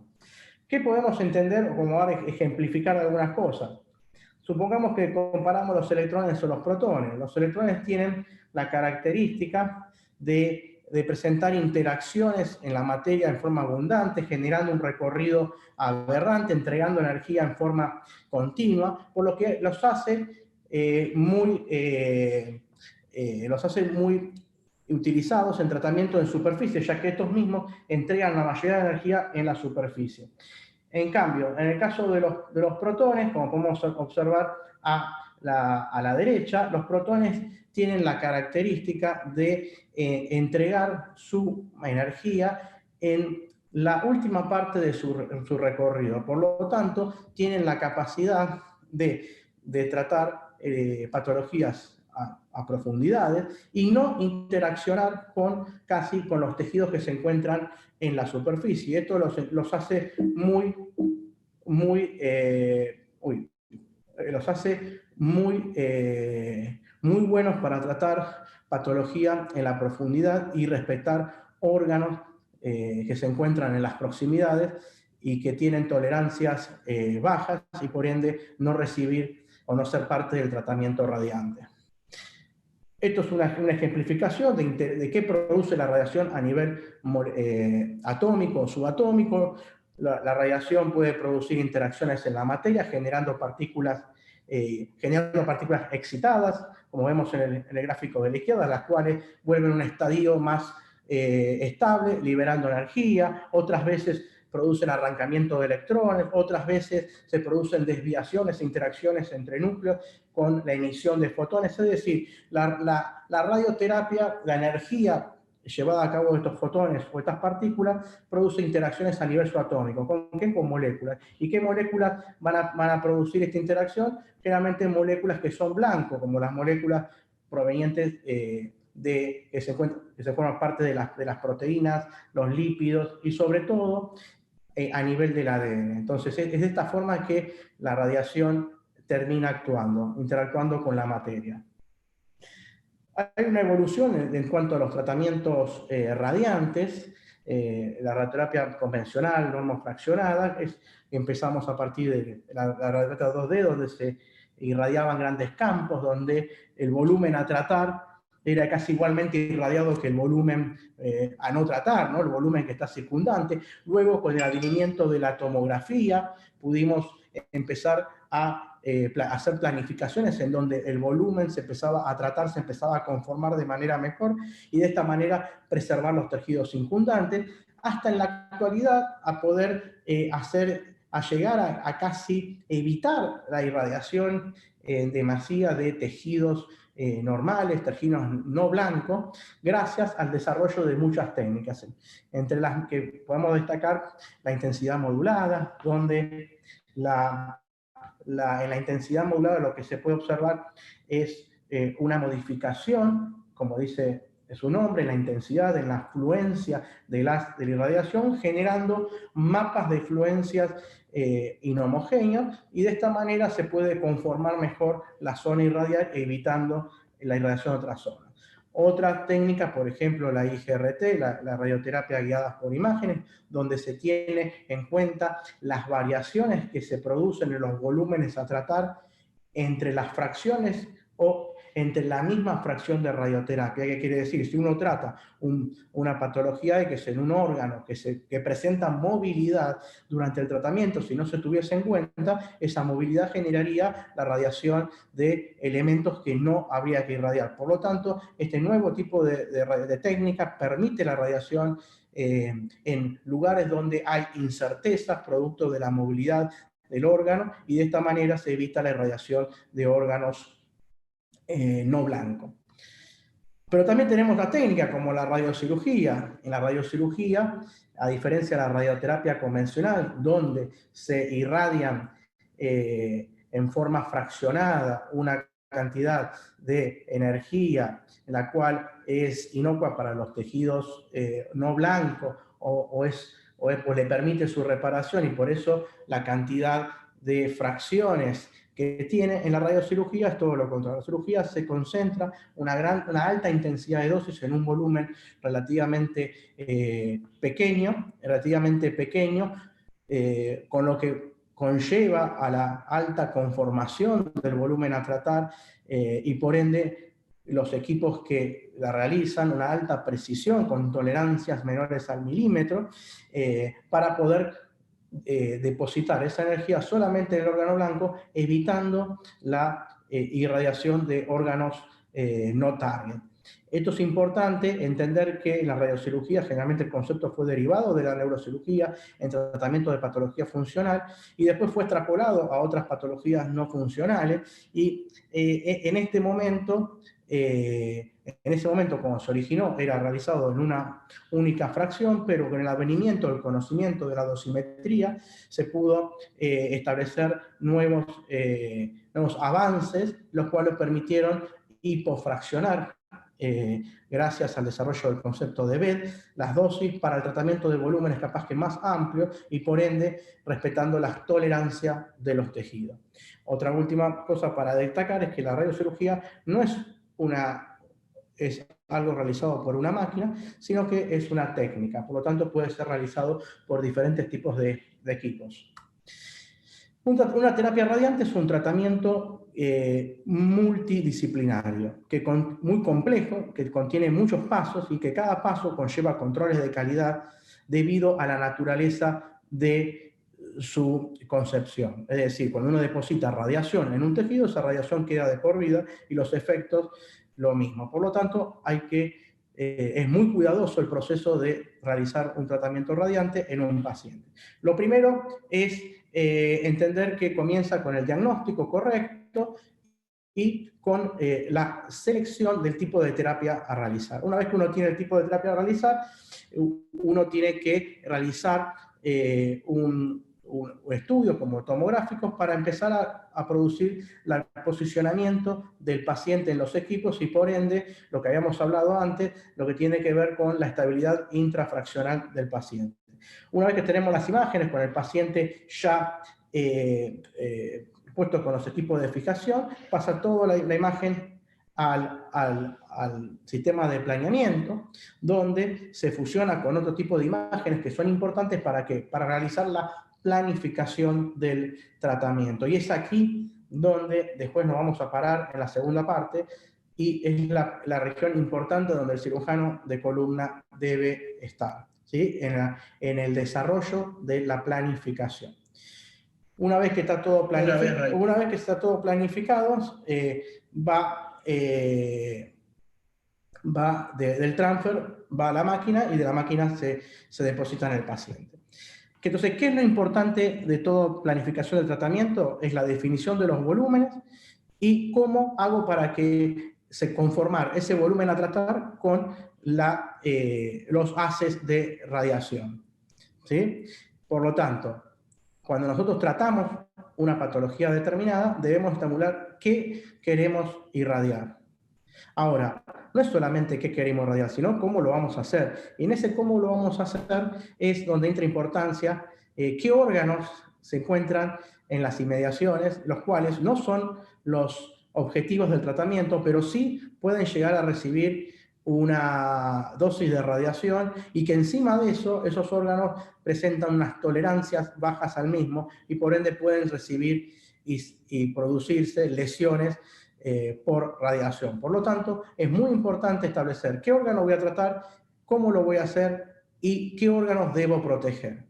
¿Qué podemos entender o como ejemplificar algunas cosas? Supongamos que comparamos los electrones o los protones. Los electrones tienen la característica de presentar interacciones en la materia en forma abundante, generando un recorrido aberrante, entregando energía en forma continua, por lo que los hace muy utilizados en tratamiento en superficie, ya que estos mismos entregan la mayoría de energía en la superficie. En cambio, en el caso de los protones, como podemos observar a la derecha, los protones tienen la característica de entregar su energía en la última parte de su recorrido. Por lo tanto, tienen la capacidad de tratar patologías a profundidades y no interaccionar casi con los tejidos que se encuentran en la superficie. Esto los hace muy buenos para tratar patología en la profundidad y respetar órganos que se encuentran en las proximidades y que tienen tolerancias bajas y por ende no recibir o no ser parte del tratamiento radiante. Esto es una ejemplificación de qué produce la radiación a nivel atómico o subatómico. La radiación puede producir interacciones en la materia generando partículas excitadas, como vemos en el gráfico de la izquierda, las cuales vuelven un estadio más estable, liberando energía. Otras veces producen arrancamiento de electrones, otras veces se producen desviaciones e interacciones entre núcleos con la emisión de fotones. Es decir, la radioterapia, la energía llevada a cabo de estos fotones o estas partículas, produce interacciones a nivel subatómico. ¿Con qué? Con moléculas. ¿Y qué moléculas van a producir esta interacción? Generalmente moléculas que son blancos, como las moléculas provenientes que se forman parte de las proteínas, los lípidos y sobre todo a nivel del ADN. Entonces es de esta forma que la radiación termina actuando, interactuando con la materia. Hay una evolución en cuanto a los tratamientos radiantes. La radioterapia convencional, normofraccionada, empezamos a partir de la radioterapia 2D, donde se irradiaban grandes campos, donde el volumen a tratar era casi igualmente irradiado que el volumen a no tratar, ¿no? El volumen que está circundante. Luego, con el advenimiento de la tomografía, pudimos empezar a hacer planificaciones en donde el volumen se empezaba a tratar, se empezaba a conformar de manera mejor y de esta manera preservar los tejidos circundantes, hasta en la actualidad a poder llegar a casi evitar la irradiación demasía de tejidos normales, tejidos no blancos, gracias al desarrollo de muchas técnicas, entre las que podemos destacar la intensidad modulada, donde en la intensidad modulada lo que se puede observar es una modificación, como dice su nombre, en la intensidad, en la fluencia de la irradiación, generando mapas de fluencias inhomogéneos, y de esta manera se puede conformar mejor la zona irradial, evitando la irradiación de otras zonas. Otra técnica, por ejemplo, la IGRT, la radioterapia guiada por imágenes, donde se tiene en cuenta las variaciones que se producen en los volúmenes a tratar entre las fracciones o entre la misma fracción de radioterapia. ¿Qué quiere decir? Si uno trata una patología X en un órgano que presenta movilidad durante el tratamiento, si no se tuviese en cuenta, esa movilidad generaría la radiación de elementos que no habría que irradiar. Por lo tanto, este nuevo tipo de técnica permite la radiación en lugares donde hay incertezas producto de la movilidad del órgano, y de esta manera se evita la irradiación de órganos no blanco. Pero también tenemos la técnica como la radiocirugía. En la radiocirugía, a diferencia de la radioterapia convencional, donde se irradian en forma fraccionada una cantidad de energía, la cual es inocua para los tejidos no blancos o le permite su reparación, y por eso la cantidad de fracciones que tiene en la radiocirugía es todo lo contrario. La cirugía se concentra una alta intensidad de dosis en un volumen relativamente pequeño, con lo que conlleva a la alta conformación del volumen a tratar y por ende los equipos que la realizan una alta precisión con tolerancias menores al milímetro para poder depositar esa energía solamente en el órgano blanco, evitando la irradiación de órganos no target. Esto es importante entender que en la radiocirugía generalmente el concepto fue derivado de la neurocirugía en tratamiento de patología funcional y después fue extrapolado a otras patologías no funcionales, y en ese momento, como se originó, era realizado en una única fracción, pero con el advenimiento del conocimiento de la dosimetría se pudo establecer nuevos avances, los cuales permitieron hipofraccionar, gracias al desarrollo del concepto de BED, las dosis para el tratamiento de volúmenes capaz que más amplios y por ende respetando las tolerancias de los tejidos. Otra última cosa para destacar es que la radiocirugía no es algo realizado por una máquina, sino que es una técnica, por lo tanto puede ser realizado por diferentes tipos de equipos. Una terapia radiante es un tratamiento multidisciplinario, muy complejo, que contiene muchos pasos y que cada paso conlleva controles de calidad debido a la naturaleza de su concepción. Es decir, cuando uno deposita radiación en un tejido, esa radiación queda de por vida y los efectos lo mismo. Por lo tanto, es muy cuidadoso el proceso de realizar un tratamiento radiante en un paciente. Lo primero es entender que comienza con el diagnóstico correcto y con la selección del tipo de terapia a realizar. Una vez que uno tiene el tipo de terapia a realizar, uno tiene que realizar un estudio como tomográficos para empezar a producir el posicionamiento del paciente en los equipos y por ende, lo que habíamos hablado antes, lo que tiene que ver con la estabilidad intrafraccional del paciente. Una vez que tenemos las imágenes con el paciente ya puesto con los equipos de fijación, pasa toda la imagen al sistema de planeamiento, donde se fusiona con otro tipo de imágenes que son importantes para realizar la planificación del tratamiento. Y es aquí donde después nos vamos a parar en la segunda parte, y es la región importante donde el cirujano de columna debe estar, ¿sí? En el desarrollo de la planificación. Una vez que está todo planificado, del transfer va a la máquina y de la máquina se deposita en el paciente. Entonces, ¿qué es lo importante de toda planificación del tratamiento? Es la definición de los volúmenes y cómo hago para que se conformar ese volumen a tratar con los haces de radiación, ¿sí? Por lo tanto, cuando nosotros tratamos una patología determinada, debemos estimular qué queremos irradiar. Ahora, no es solamente qué queremos irradiar, sino cómo lo vamos a hacer. Y en ese cómo lo vamos a hacer es donde entra importancia qué órganos se encuentran en las inmediaciones, los cuales no son los objetivos del tratamiento, pero sí pueden llegar a recibir una dosis de radiación y que encima de eso, esos órganos presentan unas tolerancias bajas al mismo y por ende pueden recibir y producirse lesiones por radiación. Por lo tanto, es muy importante establecer qué órgano voy a tratar, cómo lo voy a hacer y qué órganos debo proteger.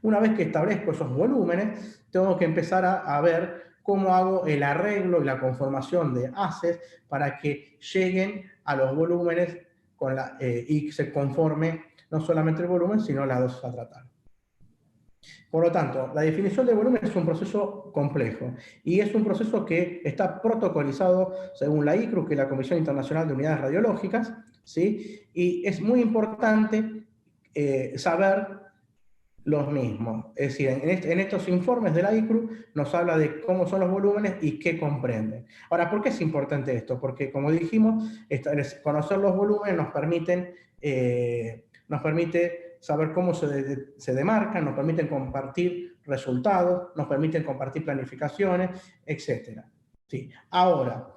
Una vez que establezco esos volúmenes, tengo que empezar a ver cómo hago el arreglo y la conformación de haces para que lleguen a los volúmenes y se conforme no solamente el volumen, sino la dosis a tratar. Por lo tanto, la definición de volumen es un proceso complejo y es un proceso que está protocolizado según la ICRU, que es la Comisión Internacional de Unidades Radiológicas, ¿sí? Y es muy importante saber los mismos. Es decir, en estos informes de la ICRU nos habla de cómo son los volúmenes y qué comprenden. Ahora, ¿por qué es importante esto? Porque, como dijimos, conocer los volúmenes nos permite saber cómo se demarcan, nos permiten compartir resultados, nos permiten compartir planificaciones, etc. ¿Sí? Ahora,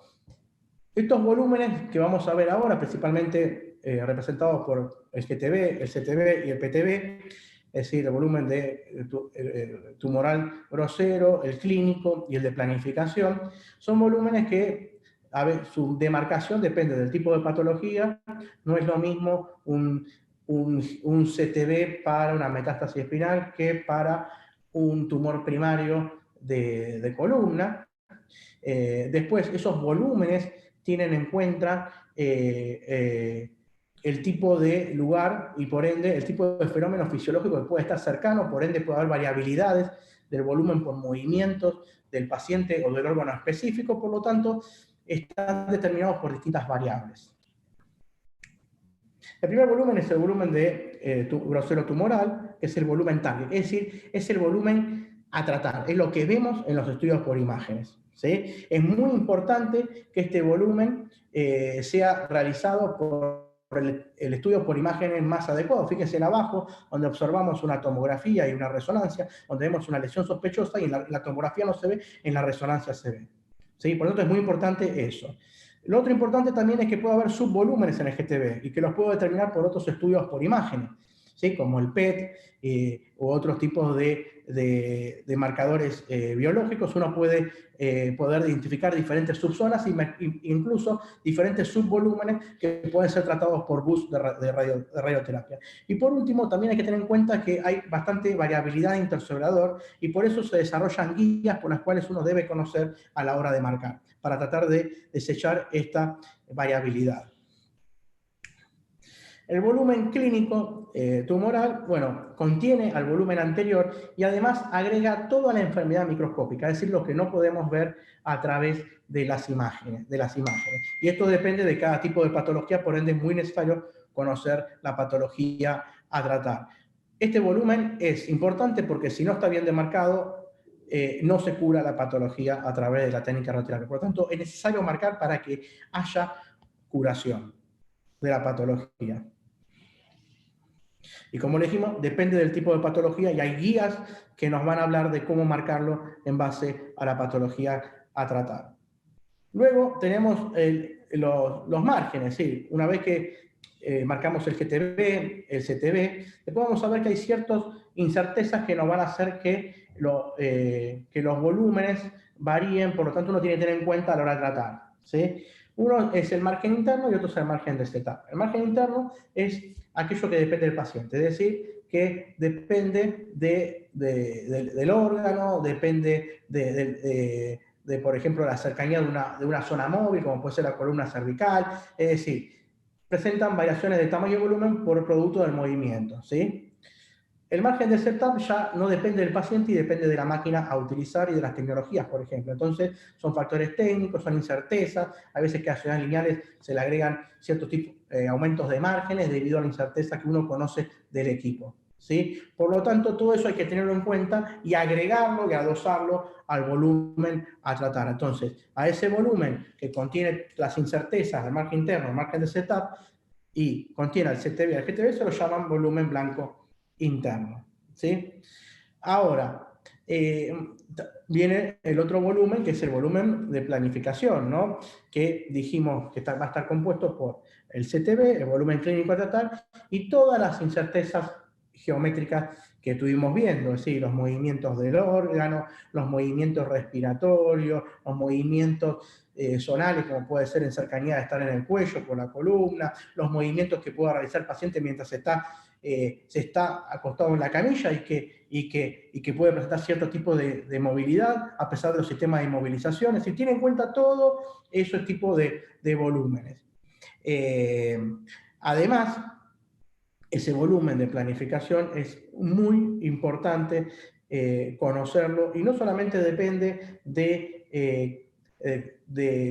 estos volúmenes que vamos a ver ahora, principalmente representados por el GTB, el CTB y el PTB, es decir, el volumen de tumoral grosero, el clínico y el de planificación, son volúmenes que su demarcación depende del tipo de patología. No es lo mismo un CTB para una metástasis espinal que para un tumor primario de columna. Después, esos volúmenes tienen en cuenta el tipo de lugar y por ende el tipo de fenómeno fisiológico que puede estar cercano, por ende puede haber variabilidades del volumen por movimientos del paciente o del órgano específico, por lo tanto están determinados por distintas variables. El primer volumen es el volumen de grosero tumoral, que es el volumen target, es decir, es el volumen a tratar, es lo que vemos en los estudios por imágenes, ¿sí? Es muy importante que este volumen sea realizado por el estudio por imágenes más adecuado. Fíjense en abajo, donde observamos una tomografía y una resonancia, donde vemos una lesión sospechosa y en la tomografía no se ve, en la resonancia se ve, ¿sí? Por lo tanto, es muy importante eso. Lo otro importante también es que puede haber subvolúmenes en el GTB y que los puedo determinar por otros estudios por imágenes. ¿sí? Como el PET u otros tipos de marcadores biológicos. Uno puede poder identificar diferentes subzonas e incluso diferentes subvolúmenes que pueden ser tratados por bus de radioterapia. Y por último, también hay que tener en cuenta que hay bastante variabilidad intercelular y por eso se desarrollan guías por las cuales uno debe conocer a la hora de marcar, para tratar de desechar esta variabilidad. El volumen clínico tumoral, bueno, contiene al volumen anterior y además agrega toda la enfermedad microscópica, es decir, lo que no podemos ver a través de las imágenes. Y esto depende de cada tipo de patología, por ende es muy necesario conocer la patología a tratar. Este volumen es importante porque si no está bien demarcado, no se cura la patología a través de la técnica radioterapia. Por lo tanto, es necesario marcar para que haya curación de la patología. Y como le dijimos, depende del tipo de patología y hay guías que nos van a hablar de cómo marcarlo en base a la patología a tratar. Luego tenemos los márgenes, ¿sí? Una vez que marcamos el GTB, el CTB, después vamos a ver que hay ciertas incertezas que nos van a hacer que los volúmenes varíen, por lo tanto uno tiene que tener en cuenta a la hora de tratar, ¿sí? Uno es el margen interno y otro es el margen de setup. El margen interno es aquello que depende del paciente, es decir, que depende del órgano, depende de, por ejemplo, la cercanía de una zona móvil, como puede ser la columna cervical, es decir, presentan variaciones de tamaño y volumen por producto del movimiento, ¿sí? El margen de setup ya no depende del paciente y depende de la máquina a utilizar y de las tecnologías, por ejemplo. Entonces, son factores técnicos, son incertezas, a veces que a ciudades lineales se le agregan ciertos tipos, aumentos de márgenes debido a la incerteza que uno conoce del equipo, ¿sí? Por lo tanto, todo eso hay que tenerlo en cuenta y agregarlo y adosarlo al volumen a tratar. Entonces, a ese volumen que contiene las incertezas del margen interno, el margen de setup, y contiene el CTB y el GTB, se lo llaman volumen blanco interno, ¿sí? Ahora, viene el otro volumen, que es el volumen de planificación, ¿no? Que dijimos que va a estar compuesto por el CTB, el volumen clínico a tratar, y todas las incertezas geométricas que estuvimos viendo, es decir, los movimientos del órgano, los movimientos respiratorios, los movimientos zonales, como puede ser en cercanía de estar en el cuello por la columna, los movimientos que pueda realizar el paciente mientras se está acostado en la camilla y que puede presentar cierto tipo de movilidad a pesar de los sistemas de inmovilización. Es decir, tiene en cuenta todo ese tipo de volúmenes. Además, ese volumen de planificación es muy importante conocerlo y no solamente depende de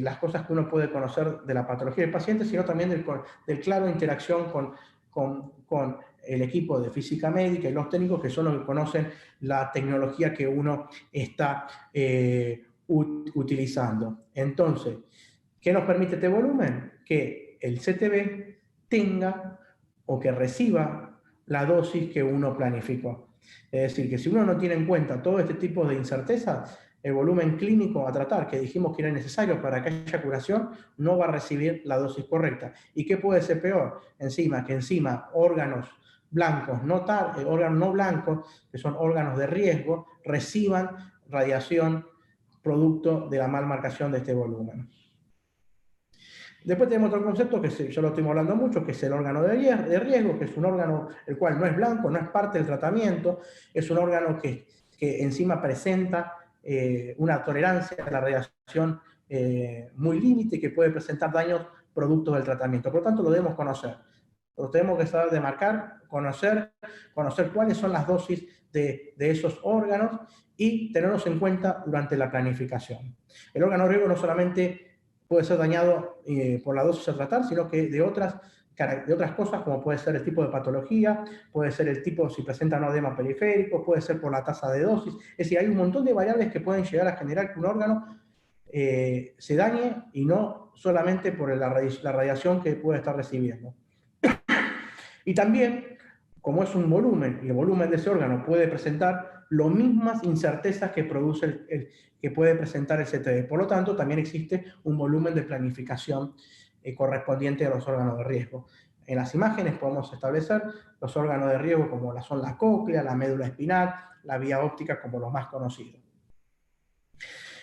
las cosas que uno puede conocer de la patología del paciente, sino también del claro interacción con el equipo de física médica y los técnicos que son los que conocen la tecnología que uno está utilizando. Entonces, ¿qué nos permite este volumen? Que el CTB tenga o que reciba la dosis que uno planificó. Es decir, que si uno no tiene en cuenta todo este tipo de incertezas, el volumen clínico a tratar, que dijimos que era necesario para que haya curación, no va a recibir la dosis correcta. ¿Y qué puede ser peor? Que encima órganos blancos, órganos no blancos, que son órganos de riesgo, reciban radiación producto de la malmarcación de este volumen. Después tenemos otro concepto que yo lo estoy hablando mucho, que es el órgano de riesgo, que es un órgano el cual no es blanco, no es parte del tratamiento, es un órgano que encima presenta una tolerancia a la radiación muy límite, que puede presentar daños producto del tratamiento. Por lo tanto, lo debemos conocer. Lo tenemos que saber demarcar, conocer cuáles son las dosis de esos órganos y tenerlos en cuenta durante la planificación. El órgano de riesgo no solamente puede ser dañado por la dosis a tratar, sino que de otras cosas, como puede ser el tipo de patología, puede ser el tipo si presenta un edema periférico, puede ser por la tasa de dosis. Es decir, hay un montón de variables que pueden llegar a generar que un órgano se dañe y no solamente por la radiación que puede estar recibiendo. Y también, como es un volumen, y el volumen de ese órgano puede presentar las mismas incertezas que produce que puede presentar el CTD. Por lo tanto, también existe un volumen de planificación correspondiente a los órganos de riesgo. En las imágenes podemos establecer los órganos de riesgo como son la cóclea, la médula espinal, la vía óptica como los más conocidos.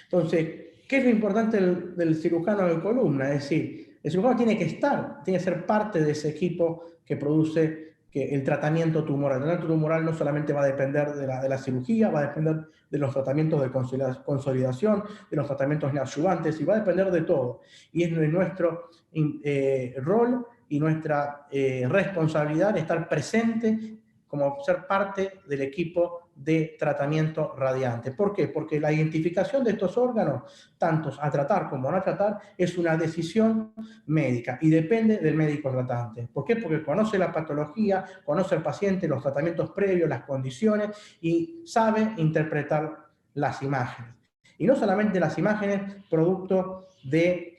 Entonces, ¿qué es lo importante del cirujano de columna? Es decir, el cirujano tiene que estar, tiene que ser parte de ese equipo que produce el tratamiento tumoral. El tratamiento tumoral no solamente va a depender de la cirugía, va a depender de los tratamientos de consolidación, de los tratamientos neoadyuvantes, y va a depender de todo. Y es nuestro rol y nuestra responsabilidad estar presente como ser parte del equipo de tratamiento radiante. ¿Por qué? Porque la identificación de estos órganos, tantos a tratar como a no tratar, es una decisión médica y depende del médico tratante. ¿Por qué? Porque conoce la patología, conoce al paciente, los tratamientos previos, las condiciones y sabe interpretar las imágenes. Y no solamente las imágenes producto de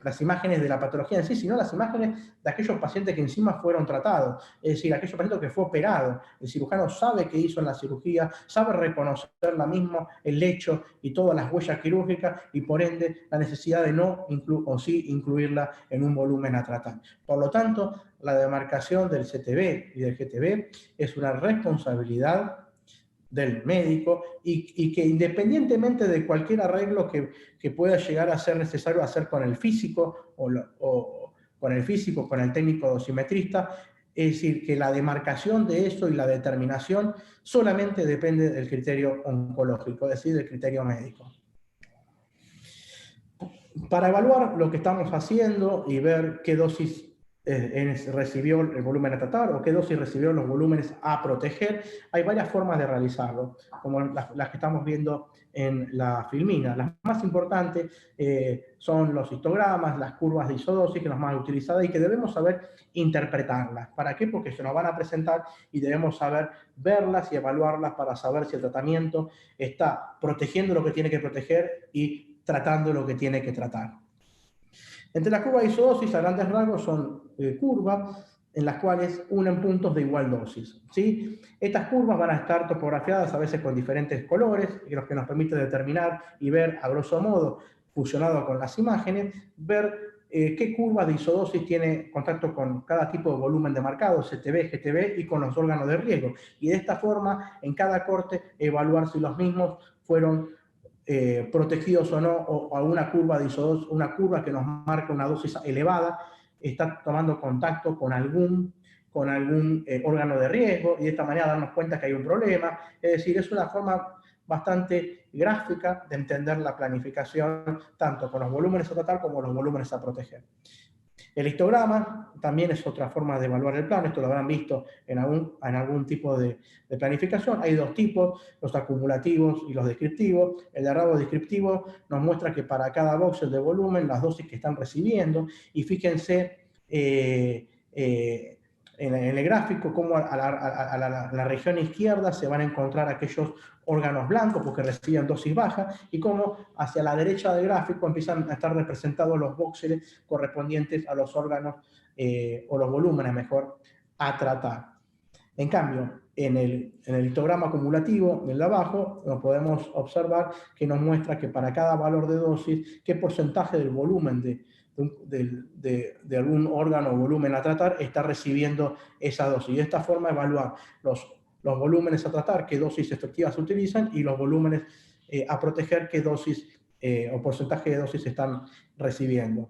las imágenes de la patología en sí, sino las imágenes de aquellos pacientes que encima fueron tratados, es decir, aquellos pacientes que fue operado. El cirujano sabe qué hizo en la cirugía, sabe reconocer la misma, el lecho y todas las huellas quirúrgicas, y por ende la necesidad de no o sí incluirla en un volumen a tratar. Por lo tanto, la demarcación del CTB y del GTB es una responsabilidad del médico y que independientemente de cualquier arreglo que pueda llegar a ser necesario hacer con el físico o con el técnico dosimetrista, es decir, que la demarcación de eso y la determinación solamente depende del criterio oncológico, es decir, del criterio médico. Para evaluar lo que estamos haciendo y ver qué dosis recibió el volumen a tratar o qué dosis recibieron los volúmenes a proteger, hay varias formas de realizarlo, como las que estamos viendo en la filmina. Las más importantes son los histogramas, las curvas de isodosis, que son las más utilizadas y que debemos saber interpretarlas. ¿Para qué? Porque se nos van a presentar y debemos saber verlas y evaluarlas para saber si el tratamiento está protegiendo lo que tiene que proteger y tratando lo que tiene que tratar. Entre las curvas de isodosis, a grandes rasgos, son curvas en las cuales unen puntos de igual dosis, ¿sí? Estas curvas van a estar topografiadas a veces con diferentes colores, los que nos permite determinar y ver, a grosso modo, fusionado con las imágenes, ver qué curva de isodosis tiene contacto con cada tipo de volumen demarcado, CTB, GTB, y con los órganos de riesgo. Y de esta forma, en cada corte, evaluar si los mismos fueron protegidos o no, o a una curva de isodosis, una curva que nos marca una dosis elevada, está tomando contacto con algún órgano de riesgo, y de esta manera darnos cuenta que hay un problema. Es decir, es una forma bastante gráfica de entender la planificación, tanto con los volúmenes a tratar como los volúmenes a proteger. El histograma también es otra forma de evaluar el plano, esto lo habrán visto en algún tipo de planificación. Hay dos tipos, los acumulativos y los descriptivos. El de rango descriptivo nos muestra que para cada voxel de volumen, las dosis que están recibiendo, y fíjense en el gráfico cómo a la región izquierda se van a encontrar aquellos órganos blancos porque reciben dosis bajas, y cómo hacia la derecha del gráfico empiezan a estar representados los voxeles correspondientes a los órganos o los volúmenes, mejor, a tratar. En cambio, en el histograma acumulativo, del de abajo, nos podemos observar que nos muestra que para cada valor de dosis, qué porcentaje del volumen de algún órgano o volumen a tratar está recibiendo esa dosis. Y de esta forma evaluar los volúmenes a tratar, qué dosis efectivas se utilizan, y los volúmenes a proteger, qué dosis o porcentaje de dosis están recibiendo.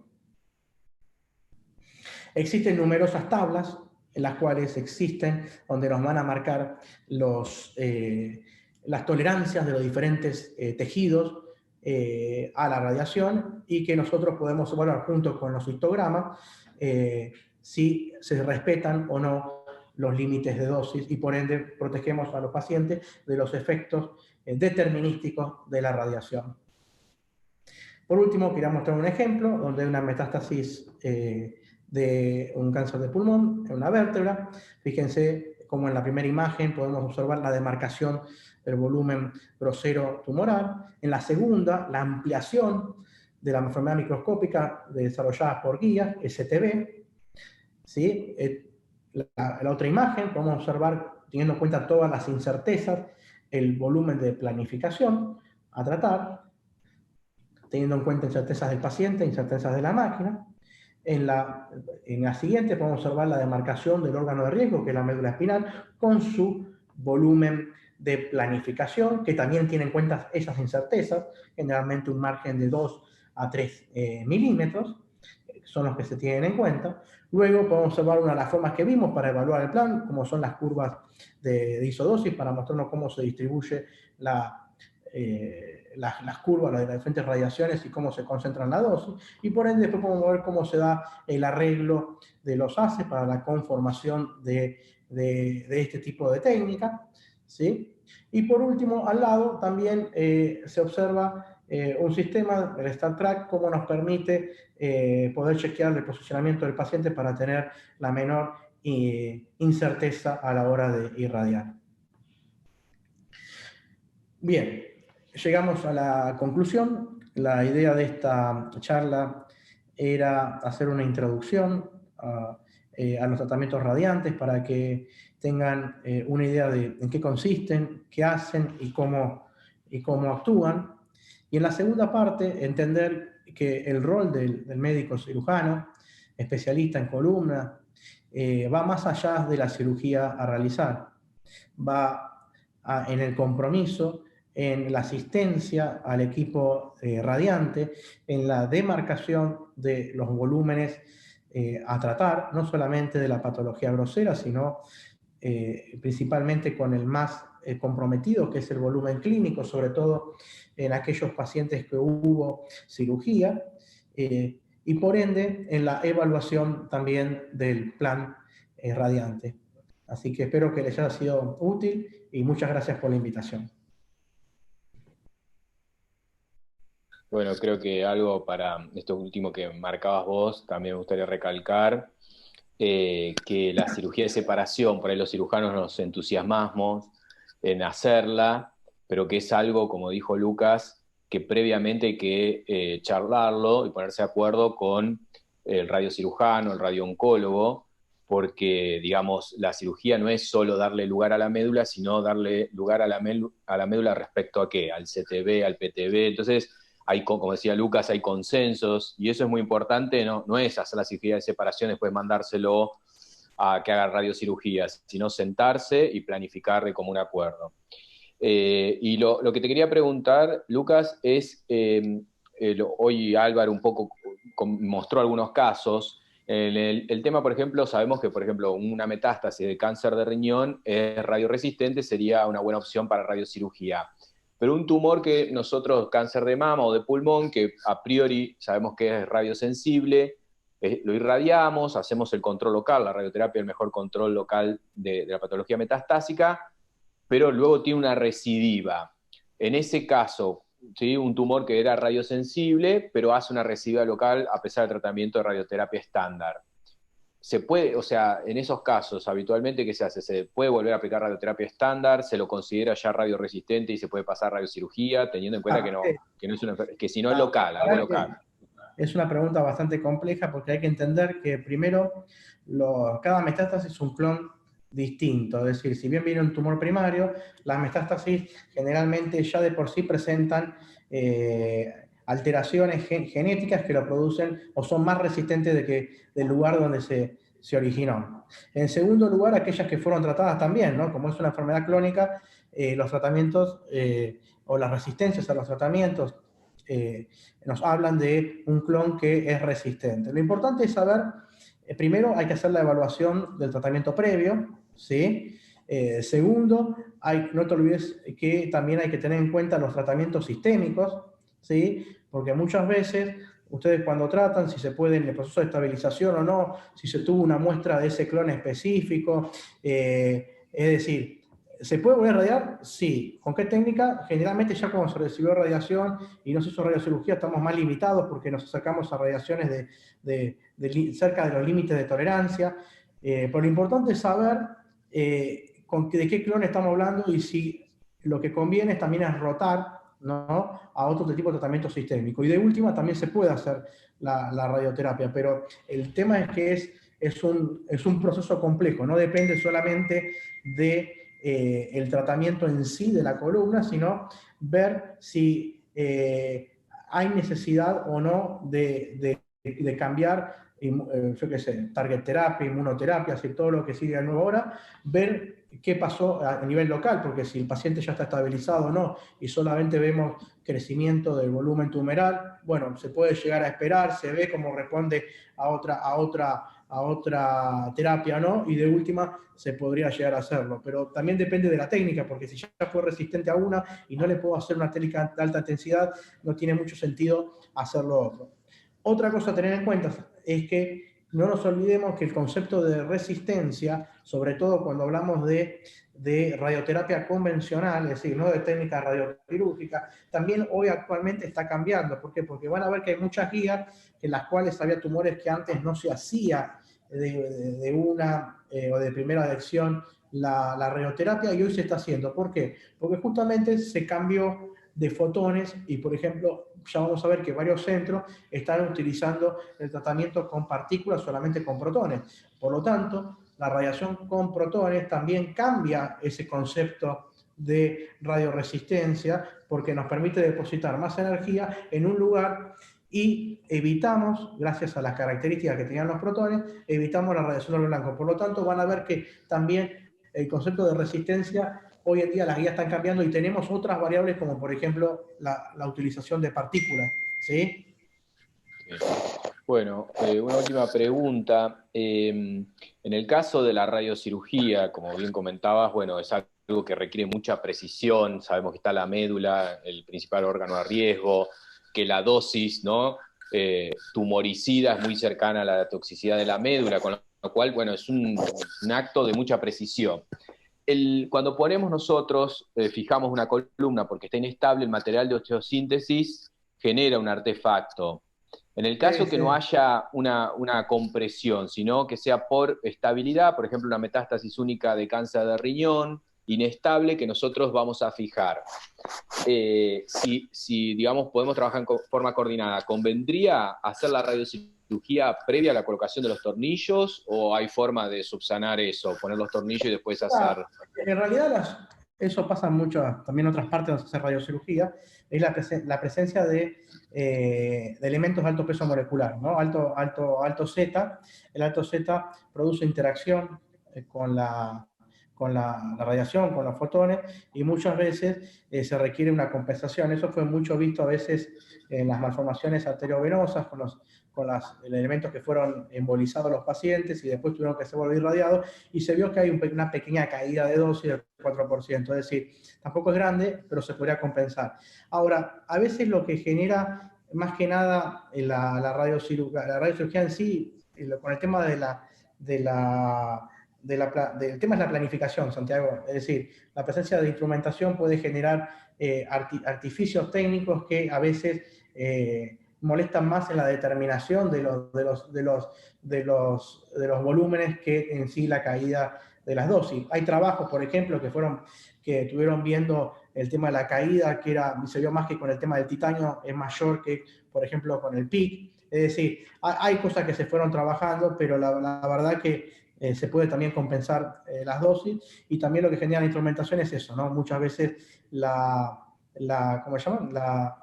Existen numerosas tablas en las cuales donde nos van a marcar las tolerancias de los diferentes tejidos a la radiación, y que nosotros podemos evaluar junto con los histogramas si se respetan o no los límites de dosis, y por ende protegemos a los pacientes de los efectos determinísticos de la radiación. Por último, quería mostrar un ejemplo donde hay una metástasis de un cáncer de pulmón en una vértebra. Fíjense cómo en la primera imagen podemos observar la demarcación del volumen grosero tumoral. En la segunda, la ampliación de la enfermedad microscópica desarrollada por guías, STB. ¿Sí? La otra imagen podemos observar, teniendo en cuenta todas las incertezas, el volumen de planificación a tratar, teniendo en cuenta incertezas del paciente, incertezas de la máquina. En la siguiente podemos observar la demarcación del órgano de riesgo, que es la médula espinal, con su volumen de planificación, que también tiene en cuenta esas incertezas, generalmente un margen de 2 a 3 milímetros, son los que se tienen en cuenta. Luego podemos observar una de las formas que vimos para evaluar el plan, como son las curvas de isodosis, para mostrarnos cómo se distribuye las curvas, las diferentes radiaciones y cómo se concentran la dosis. Y por ende después podemos ver cómo se da el arreglo de los haces para la conformación de este tipo de técnica, ¿sí? Y por último, al lado también se observa un sistema, el StarTrack, cómo nos permite poder chequear el posicionamiento del paciente para tener la menor incerteza a la hora de irradiar. Bien, llegamos a la conclusión. La idea de esta charla era hacer una introducción a los tratamientos radiantes para que tengan una idea de en qué consisten, qué hacen y cómo actúan. Y en la segunda parte, entender que el rol del médico cirujano, especialista en columna, va más allá de la cirugía a realizar. Va en el compromiso, en la asistencia al equipo radiante, en la demarcación de los volúmenes a tratar, no solamente de la patología grosera, sino principalmente con el más comprometido, que es el volumen clínico, sobre todo en aquellos pacientes que hubo cirugía, y por ende en la evaluación también del plan radiante. Así que espero que les haya sido útil y muchas gracias por la invitación.
Bueno, creo que algo para esto último que marcabas vos, también me gustaría recalcar que la cirugía de separación, por ahí los cirujanos nos entusiasmamos en hacerla, pero que es algo, como dijo Lucas, que previamente hay que charlarlo y ponerse de acuerdo con el radiocirujano, el radiooncólogo, porque, digamos, la cirugía no es solo darle lugar a la médula, sino darle lugar a la médula respecto a ¿qué? Al CTB, al PTB. Entonces, hay, como decía Lucas, hay consensos, y eso es muy importante, no es hacer la cirugía de separación, después mandárselo a que haga radiocirugías, sino sentarse y planificar de común acuerdo. Y lo que te quería preguntar, Lucas, es, hoy Álvaro un poco mostró algunos casos. El tema, por ejemplo, sabemos que, por ejemplo, una metástasis de cáncer de riñón es radioresistente, sería una buena opción para radiocirugía. Pero un tumor que nosotros, cáncer de mama o de pulmón, que a priori sabemos que es radiosensible, lo irradiamos, hacemos el control local, la radioterapia es el mejor control local de la patología metastásica, pero luego tiene una recidiva. En ese caso, ¿sí? Un tumor que era radiosensible, pero hace una recidiva local a pesar del tratamiento de radioterapia estándar. Se puede, o sea, en esos casos, habitualmente, ¿qué se hace? ¿Se puede volver a aplicar radioterapia estándar? ¿Se lo considera ya radioresistente y se puede pasar a radiocirugía, teniendo en cuenta que si no es local, algo local?
Es una pregunta bastante compleja porque hay que entender que primero cada metástasis es un clon distinto. Es decir, si bien viene un tumor primario, las metástasis generalmente ya de por sí presentan alteraciones genéticas que lo producen o son más resistentes del lugar donde se originó. En segundo lugar, aquellas que fueron tratadas también, ¿no? Como es una enfermedad clónica, los tratamientos o las resistencias a los tratamientos nos hablan de un clon que es resistente. Lo importante es saber, primero hay que hacer la evaluación del tratamiento previo, ¿sí? Segundo, no te olvides que también hay que tener en cuenta los tratamientos sistémicos, ¿sí? Porque muchas veces ustedes cuando tratan, si se puede en el proceso de estabilización o no, si se tuvo una muestra de ese clon específico, es decir, ¿se puede volver a radiar? Sí. ¿Con qué técnica? Generalmente ya cuando se recibió radiación y no se hizo radiocirugía estamos más limitados porque nos acercamos a radiaciones cerca de los límites de tolerancia. Pero lo importante es saber de qué clon estamos hablando y si lo que conviene también es rotar, ¿no?, a otro tipo de tratamiento sistémico. Y de última también se puede hacer la radioterapia, pero el tema es que es un proceso complejo, no depende solamente de el tratamiento en sí de la columna, sino ver si hay necesidad o no de cambiar yo qué sé, target terapia, inmunoterapia, así todo lo que sigue nuevo ahora, ver qué pasó a nivel local, porque si el paciente ya está estabilizado o no, y solamente vemos crecimiento del volumen tumoral, bueno, se puede llegar a esperar, se ve cómo responde a otra terapia o no, y de última se podría llegar a hacerlo. Pero también depende de la técnica, porque si ya fue resistente a una y no le puedo hacer una técnica de alta intensidad, no tiene mucho sentido hacerlo otro. Otra cosa a tener en cuenta es que no nos olvidemos que el concepto de resistencia, sobre todo cuando hablamos de radioterapia convencional, es decir, no de técnica radioquirúrgica, también hoy actualmente está cambiando. ¿Por qué? Porque van a ver que hay muchas guías en las cuales había tumores que antes no se hacía de una o de primera elección la radioterapia, y hoy se está haciendo. ¿Por qué? Porque justamente se cambió de fotones y, por ejemplo, ya vamos a ver que varios centros están utilizando el tratamiento con partículas solamente con protones. Por lo tanto, la radiación con protones también cambia ese concepto de radioresistencia, porque nos permite depositar más energía en un lugar y evitamos, gracias a las características que tenían los protones, evitamos la radiación al blanco. Por lo tanto, van a ver que también el concepto de resistencia, hoy en día las guías están cambiando y tenemos otras variables como, por ejemplo, la utilización de partículas. ¿Sí?
Bueno, una última pregunta. En el caso de la radiocirugía, como bien comentabas, bueno, es algo que requiere mucha precisión. Sabemos que está la médula, el principal órgano a riesgo, que la dosis, ¿no? Tumoricida es muy cercana a la toxicidad de la médula, con lo cual, bueno, es un acto de mucha precisión. Cuando ponemos nosotros, fijamos una columna porque está inestable, el material de osteosíntesis genera un artefacto. En el caso que no haya una compresión, sino que sea por estabilidad, por ejemplo, una metástasis única de cáncer de riñón, inestable, que nosotros vamos a fijar. Si, digamos, podemos trabajar en forma coordinada, ¿convendría hacer la radiocirugía previa a la colocación de los tornillos o hay forma de subsanar eso, poner los tornillos y después hacer?
En realidad eso pasa mucho también en otras partes donde se hace radiocirugía, es la presencia de elementos de alto peso molecular, ¿no? Alto Z. El alto Z produce interacción con la radiación, con los fotones, y muchas veces se requiere una compensación. Eso fue mucho visto a veces en las malformaciones arteriovenosas, con los elementos que fueron embolizados los pacientes y después tuvieron que ser volver irradiados, y se vio que hay una pequeña caída de dosis del 4%, es decir, tampoco es grande, pero se podría compensar. Ahora, a veces lo que genera más que nada la radiocirugía en sí, con el tema del tema es la planificación, Santiago. Es decir, la presencia de instrumentación puede generar artificios técnicos que a veces molestan más en la determinación de los volúmenes que en sí la caída de las dosis. Hay trabajos, por ejemplo, que estuvieron viendo el tema de la caída, que se vio más que con el tema del titanio, es mayor que, por ejemplo, con el PIC. Es decir, hay cosas que se fueron trabajando, pero la verdad que se puede también compensar las dosis, y también lo que genera la instrumentación es eso, ¿no? Muchas veces ¿cómo se llama?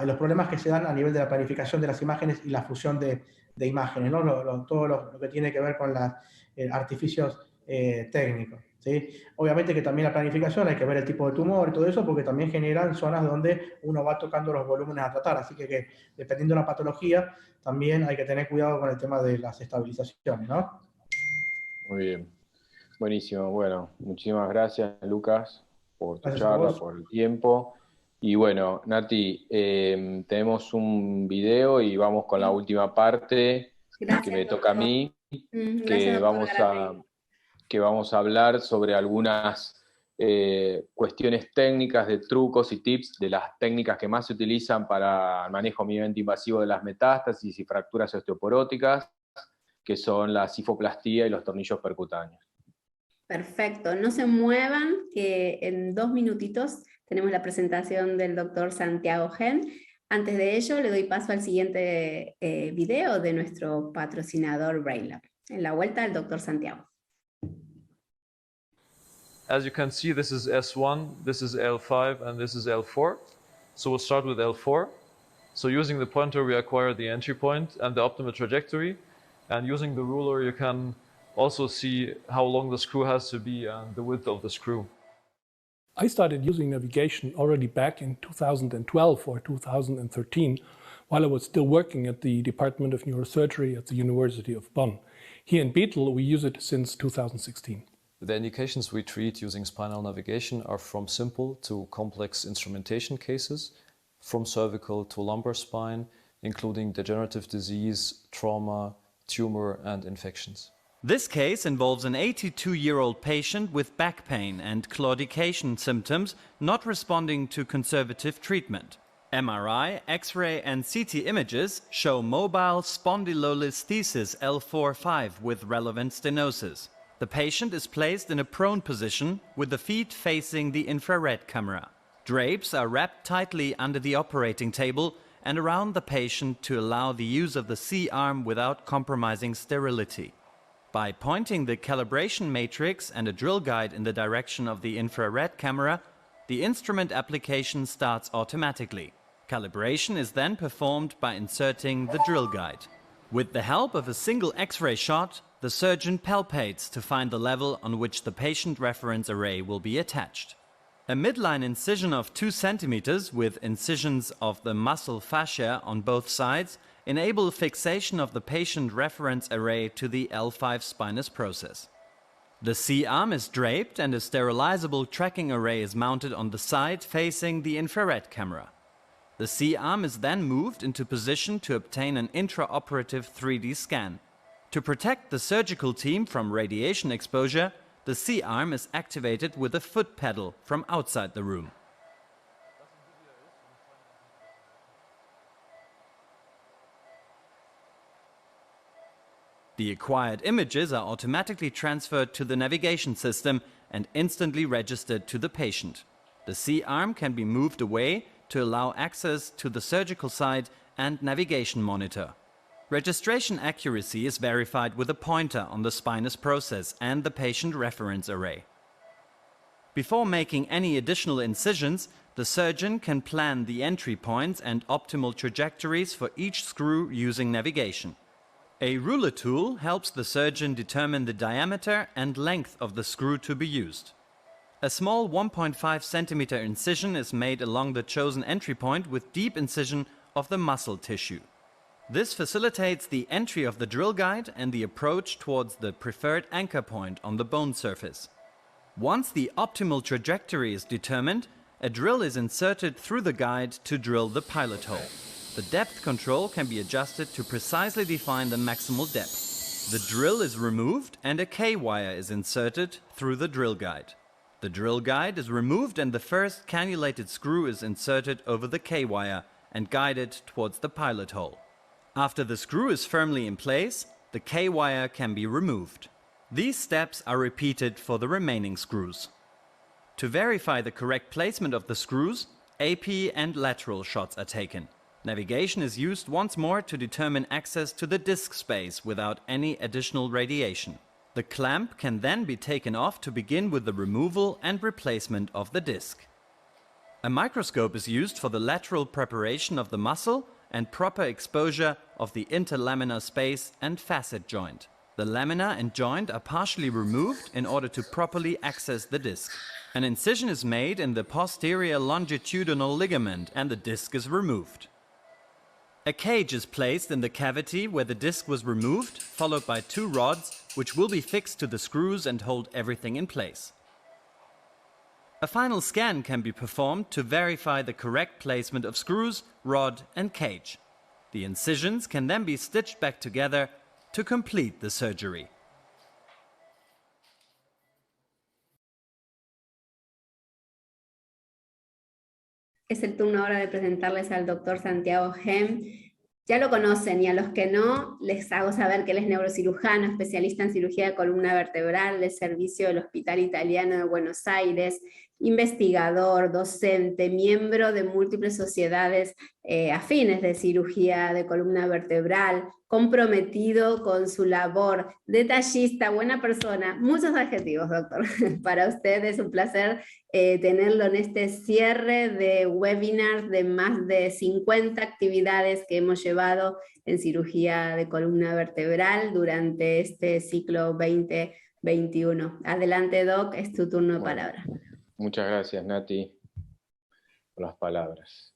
Los problemas que se dan a nivel de la planificación de las imágenes y la fusión de imágenes, ¿no? Todo lo que tiene que ver con los artificios técnicos. ¿Sí? Obviamente que también la planificación hay que ver el tipo de tumor y todo eso, porque también generan zonas donde uno va tocando los volúmenes a tratar, así que dependiendo de la patología también hay que tener cuidado con el tema de las estabilizaciones, ¿no?
Muy bien, buenísimo. Bueno, muchísimas gracias, Lucas, por tu
Gracias
charla, por el tiempo. Y bueno, Nati, tenemos un video y vamos con la última parte. Gracias, que me toca a mí, que vamos a hablar sobre algunas cuestiones técnicas, de trucos y tips de las técnicas que más se utilizan para el manejo mínimamente invasivo de las metástasis y fracturas osteoporóticas, que son la cifoplastía y los tornillos percutáneos.
Perfecto, no se muevan, que en 2 minutitos tenemos la presentación del doctor Santiago Gen. Antes de ello, le doy paso al siguiente video de nuestro patrocinador Brainlab. En la vuelta, el doctor Santiago.
As you can see, this is S1, this is L5, and this is L4. So we'll start with L4. So using the pointer, we acquire the entry point and the optimal trajectory. And using the ruler, you can also see how long the screw has to be and the width of the screw.
I started using navigation already back in 2012 or 2013, while I was still working at the Department of Neurosurgery at the University of Bonn. Here in Bethel, we use it since 2016.
The indications we treat using spinal navigation are from simple to complex instrumentation cases, from cervical to lumbar spine, including degenerative disease, trauma, tumor, and infections.
This case involves an 82-year-old patient with back pain and claudication symptoms not responding to conservative treatment. MRI, X-ray and CT images show mobile spondylolisthesis L4-5 with relevant stenosis. The patient is placed in a prone position with the feet facing the infrared camera. Drapes are wrapped tightly under the operating table and around the patient to allow the use of the C-arm without compromising sterility. By pointing the calibration matrix and a drill guide in the direction of the infrared camera, the instrument application starts automatically. Calibration is then performed by inserting the drill guide. With the help of a single X-ray shot, the surgeon palpates to find the level on which the patient reference array will be attached. A midline incision of 2 cm with incisions of the muscle fascia on both sides enable fixation of the patient reference array to the L5 spinous process. The C-arm is draped and a sterilizable tracking array is mounted on the side facing the infrared camera. The C-arm is then moved into position to obtain an intraoperative 3D scan. To protect the surgical team from radiation exposure, the C-arm is activated with a foot pedal from outside the room. The acquired images are automatically transferred to the navigation system and instantly registered to the patient. The C-arm can be moved away to allow access to the surgical side and navigation monitor. Registration accuracy is verified with a pointer on the spinous process and the patient reference array. Before making any additional incisions, the surgeon can plan the entry points and optimal trajectories for each screw using navigation. A ruler tool helps the surgeon determine the diameter and length of the screw to be used. A small 1.5 cm incision is made along the chosen entry point with deep incision of the muscle tissue. This facilitates the entry of the drill guide and the approach towards the preferred anchor point on the bone surface. Once the optimal trajectory is determined, a drill is inserted through the guide to drill the pilot hole. The depth control can be adjusted to precisely define the maximal depth. The drill is removed and a K-wire is inserted through the drill guide. The drill guide is removed and the first cannulated screw is inserted over the K-wire and guided towards the pilot hole. After the screw is firmly in place, the K-wire can be removed. These steps are repeated for the remaining screws. To verify the correct placement of the screws, AP and lateral shots are taken. Navigation is used once more to determine access to the disc space without any additional radiation. The clamp can then be taken off to begin with the removal and replacement of the disc. A microscope is used for the lateral preparation of the muscle and proper exposure of the interlaminar space and facet joint. The lamina and joint are partially removed in order to properly access the disc. An incision is made in the posterior longitudinal ligament and the disc is removed. A cage is placed in the cavity where the disc was removed, followed by 2 rods, which will be fixed to the screws and hold everything in place. A final scan can be performed to verify the correct placement of screws, rod and cage. The incisions can then be stitched back together to complete the surgery.
Es el turno ahora de presentarles al doctor Santiago Hem. Ya lo conocen y a los que no, les hago saber que él es neurocirujano, especialista en cirugía de columna vertebral del servicio del Hospital Italiano de Buenos Aires. investigador, docente, miembro de múltiples sociedades afines de cirugía de columna vertebral, comprometido con su labor, detallista, buena persona, muchos adjetivos, doctor. Para usted es un placer tenerlo en este cierre de webinars de más de 50 actividades que hemos llevado en cirugía de columna vertebral durante este ciclo 2021. Adelante, Doc, es tu turno de palabra.
Muchas gracias, Nati, por las palabras.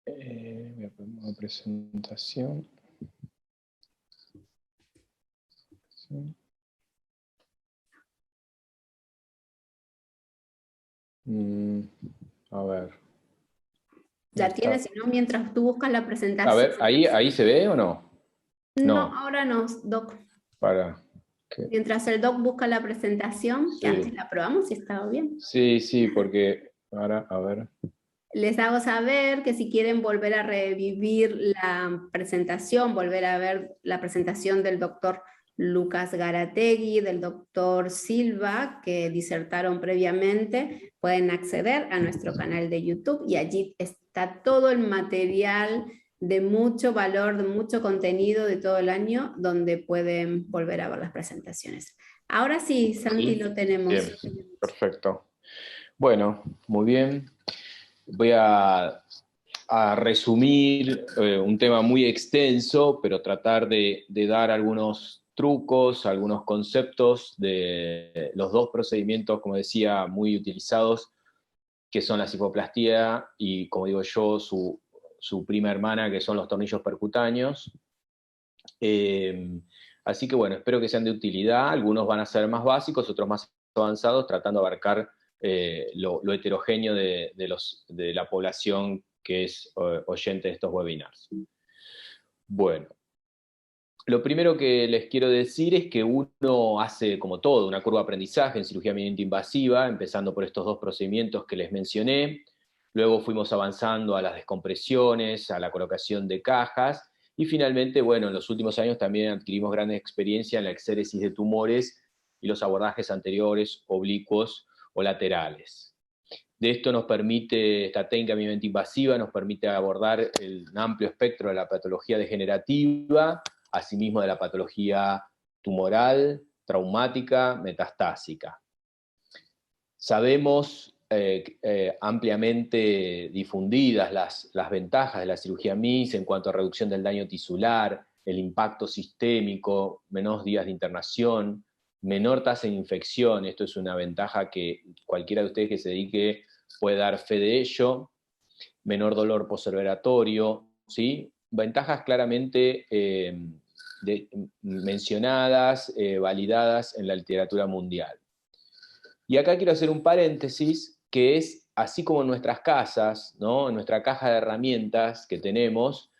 Voy a poner una presentación. Sí. A ver.
La tienes, si no, mientras tú buscas la presentación.
A ver, ¿ahí se ve o no?
No, ahora no, Doc. Mientras el Doc busca la presentación, que antes la probamos y estaba bien.
Sí, porque ahora, a ver.
Les hago saber que si quieren volver a revivir la presentación, volver a ver la presentación del doctor Lucas Garategui, del doctor Silva, que disertaron previamente, pueden acceder a nuestro canal de YouTube y allí está todo el material de mucho valor, de mucho contenido de todo el año, donde pueden volver a ver las presentaciones. Ahora sí, Santi, lo tenemos.
Bien, perfecto. Bueno, muy bien. Voy a resumir un tema muy extenso, pero tratar de dar algunos trucos, algunos conceptos de los dos procedimientos, como decía, muy utilizados, que son la cifoplastía y, como digo yo, su prima hermana, que son los tornillos percutáneos. Así que bueno, espero que sean de utilidad. Algunos van a ser más básicos, otros más avanzados, tratando de abarcar lo heterogéneo de la población que es oyente de estos webinars. Bueno, lo primero que les quiero decir es que uno hace, como todo, una curva de aprendizaje en cirugía minimamente invasiva, empezando por estos dos procedimientos que les mencioné. Luego fuimos avanzando a las descompresiones, a la colocación de cajas, y finalmente, bueno, en los últimos años también adquirimos gran experiencia en la exéresis de tumores y los abordajes anteriores, oblicuos o laterales. De esto nos permite, esta técnica minimamente invasiva nos permite abordar el amplio espectro de la patología degenerativa, asimismo de la patología tumoral, traumática, metastásica. Sabemos ampliamente difundidas las ventajas de la cirugía MIS en cuanto a reducción del daño tisular, el impacto sistémico, menos días de internación, menor tasa de infección. Esto es una ventaja que cualquiera de ustedes que se dedique puede dar fe de ello. Menor dolor postoperatorio, ¿sí? Ventajas claramente mencionadas, validadas en la literatura mundial. Y acá quiero hacer un paréntesis, que es, así como en nuestras casas, ¿no? En nuestra caja de herramientas que tenemos,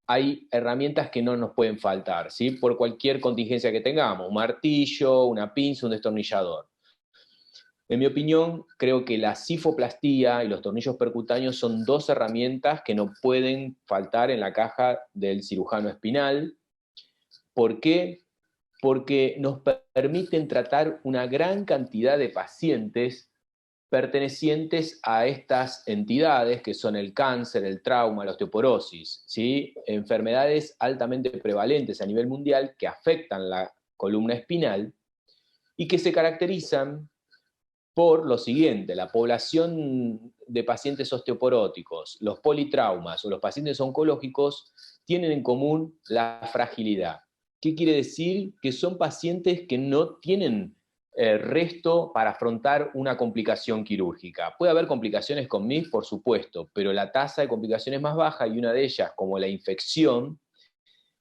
hay herramientas que no nos pueden faltar, ¿sí? Por cualquier contingencia que tengamos, un martillo, una pinza, un destornillador. En mi opinión, creo que la cifoplastía y los tornillos percutáneos son dos herramientas que no pueden faltar en la caja del cirujano espinal. ¿Por qué? Porque nos permiten tratar una gran cantidad de pacientes pertenecientes a estas entidades que son el cáncer, el trauma, la osteoporosis, ¿sí? Enfermedades altamente prevalentes a nivel mundial que afectan la columna espinal y que se caracterizan por lo siguiente: la población de pacientes osteoporóticos, los politraumas o los pacientes oncológicos tienen en común la fragilidad. ¿Qué quiere decir? Que son pacientes que no tienen resto para afrontar una complicación quirúrgica. Puede haber complicaciones con MIS, por supuesto, pero la tasa de complicaciones es más baja y una de ellas, como la infección,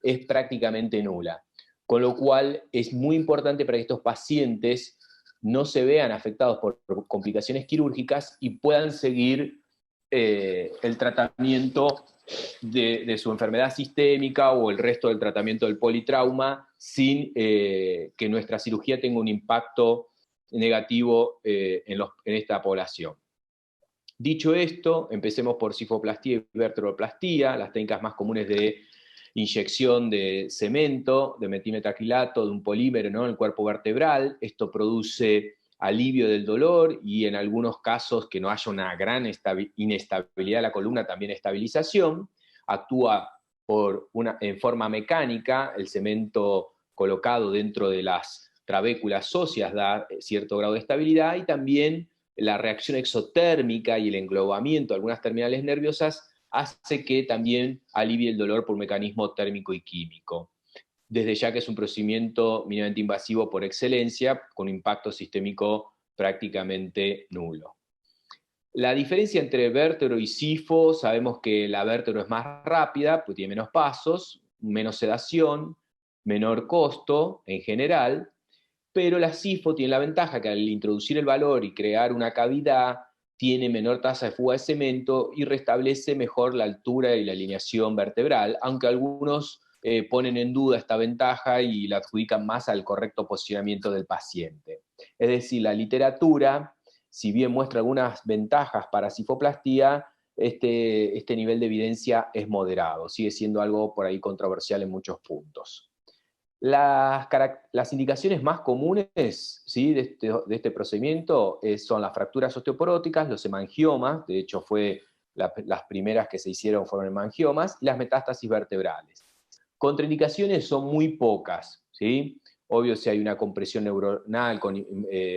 es prácticamente nula. Con lo cual es muy importante para que estos pacientes no se vean afectados por complicaciones quirúrgicas y puedan seguir el tratamiento de su enfermedad sistémica o el resto del tratamiento del politrauma sin que nuestra cirugía tenga un impacto negativo en esta población. Dicho esto, empecemos por cifoplastía y vertebroplastía, las técnicas más comunes de inyección de cemento, de metilmetacrilato, de un polímero, ¿no?, en el cuerpo vertebral. Esto produce alivio del dolor y en algunos casos que no haya una gran inestabilidad de la columna, también estabilización. Actúa en forma mecánica, el cemento colocado dentro de las trabéculas óseas da cierto grado de estabilidad, y también la reacción exotérmica y el englobamiento de algunas terminales nerviosas hace que también alivie el dolor por un mecanismo térmico y químico. Desde ya que es un procedimiento mínimamente invasivo por excelencia, con impacto sistémico prácticamente nulo. La diferencia entre vértebro y SIFO, sabemos que la vértebro es más rápida, pues tiene menos pasos, menos sedación, menor costo en general, pero la SIFO tiene la ventaja que al introducir el valor y crear una cavidad, tiene menor tasa de fuga de cemento y restablece mejor la altura y la alineación vertebral, aunque algunos ponen en duda esta ventaja y la adjudican más al correcto posicionamiento del paciente. Es decir, la literatura, si bien muestra algunas ventajas para sifoplastía, este nivel de evidencia es moderado, sigue siendo algo por ahí controversial en muchos puntos. Las indicaciones más comunes, ¿sí?, de este procedimiento son las fracturas osteoporóticas, los hemangiomas, de hecho las primeras que se hicieron fueron hemangiomas, y las metástasis vertebrales. Contraindicaciones son muy pocas, ¿sí? Obvio, si hay una compresión neuronal,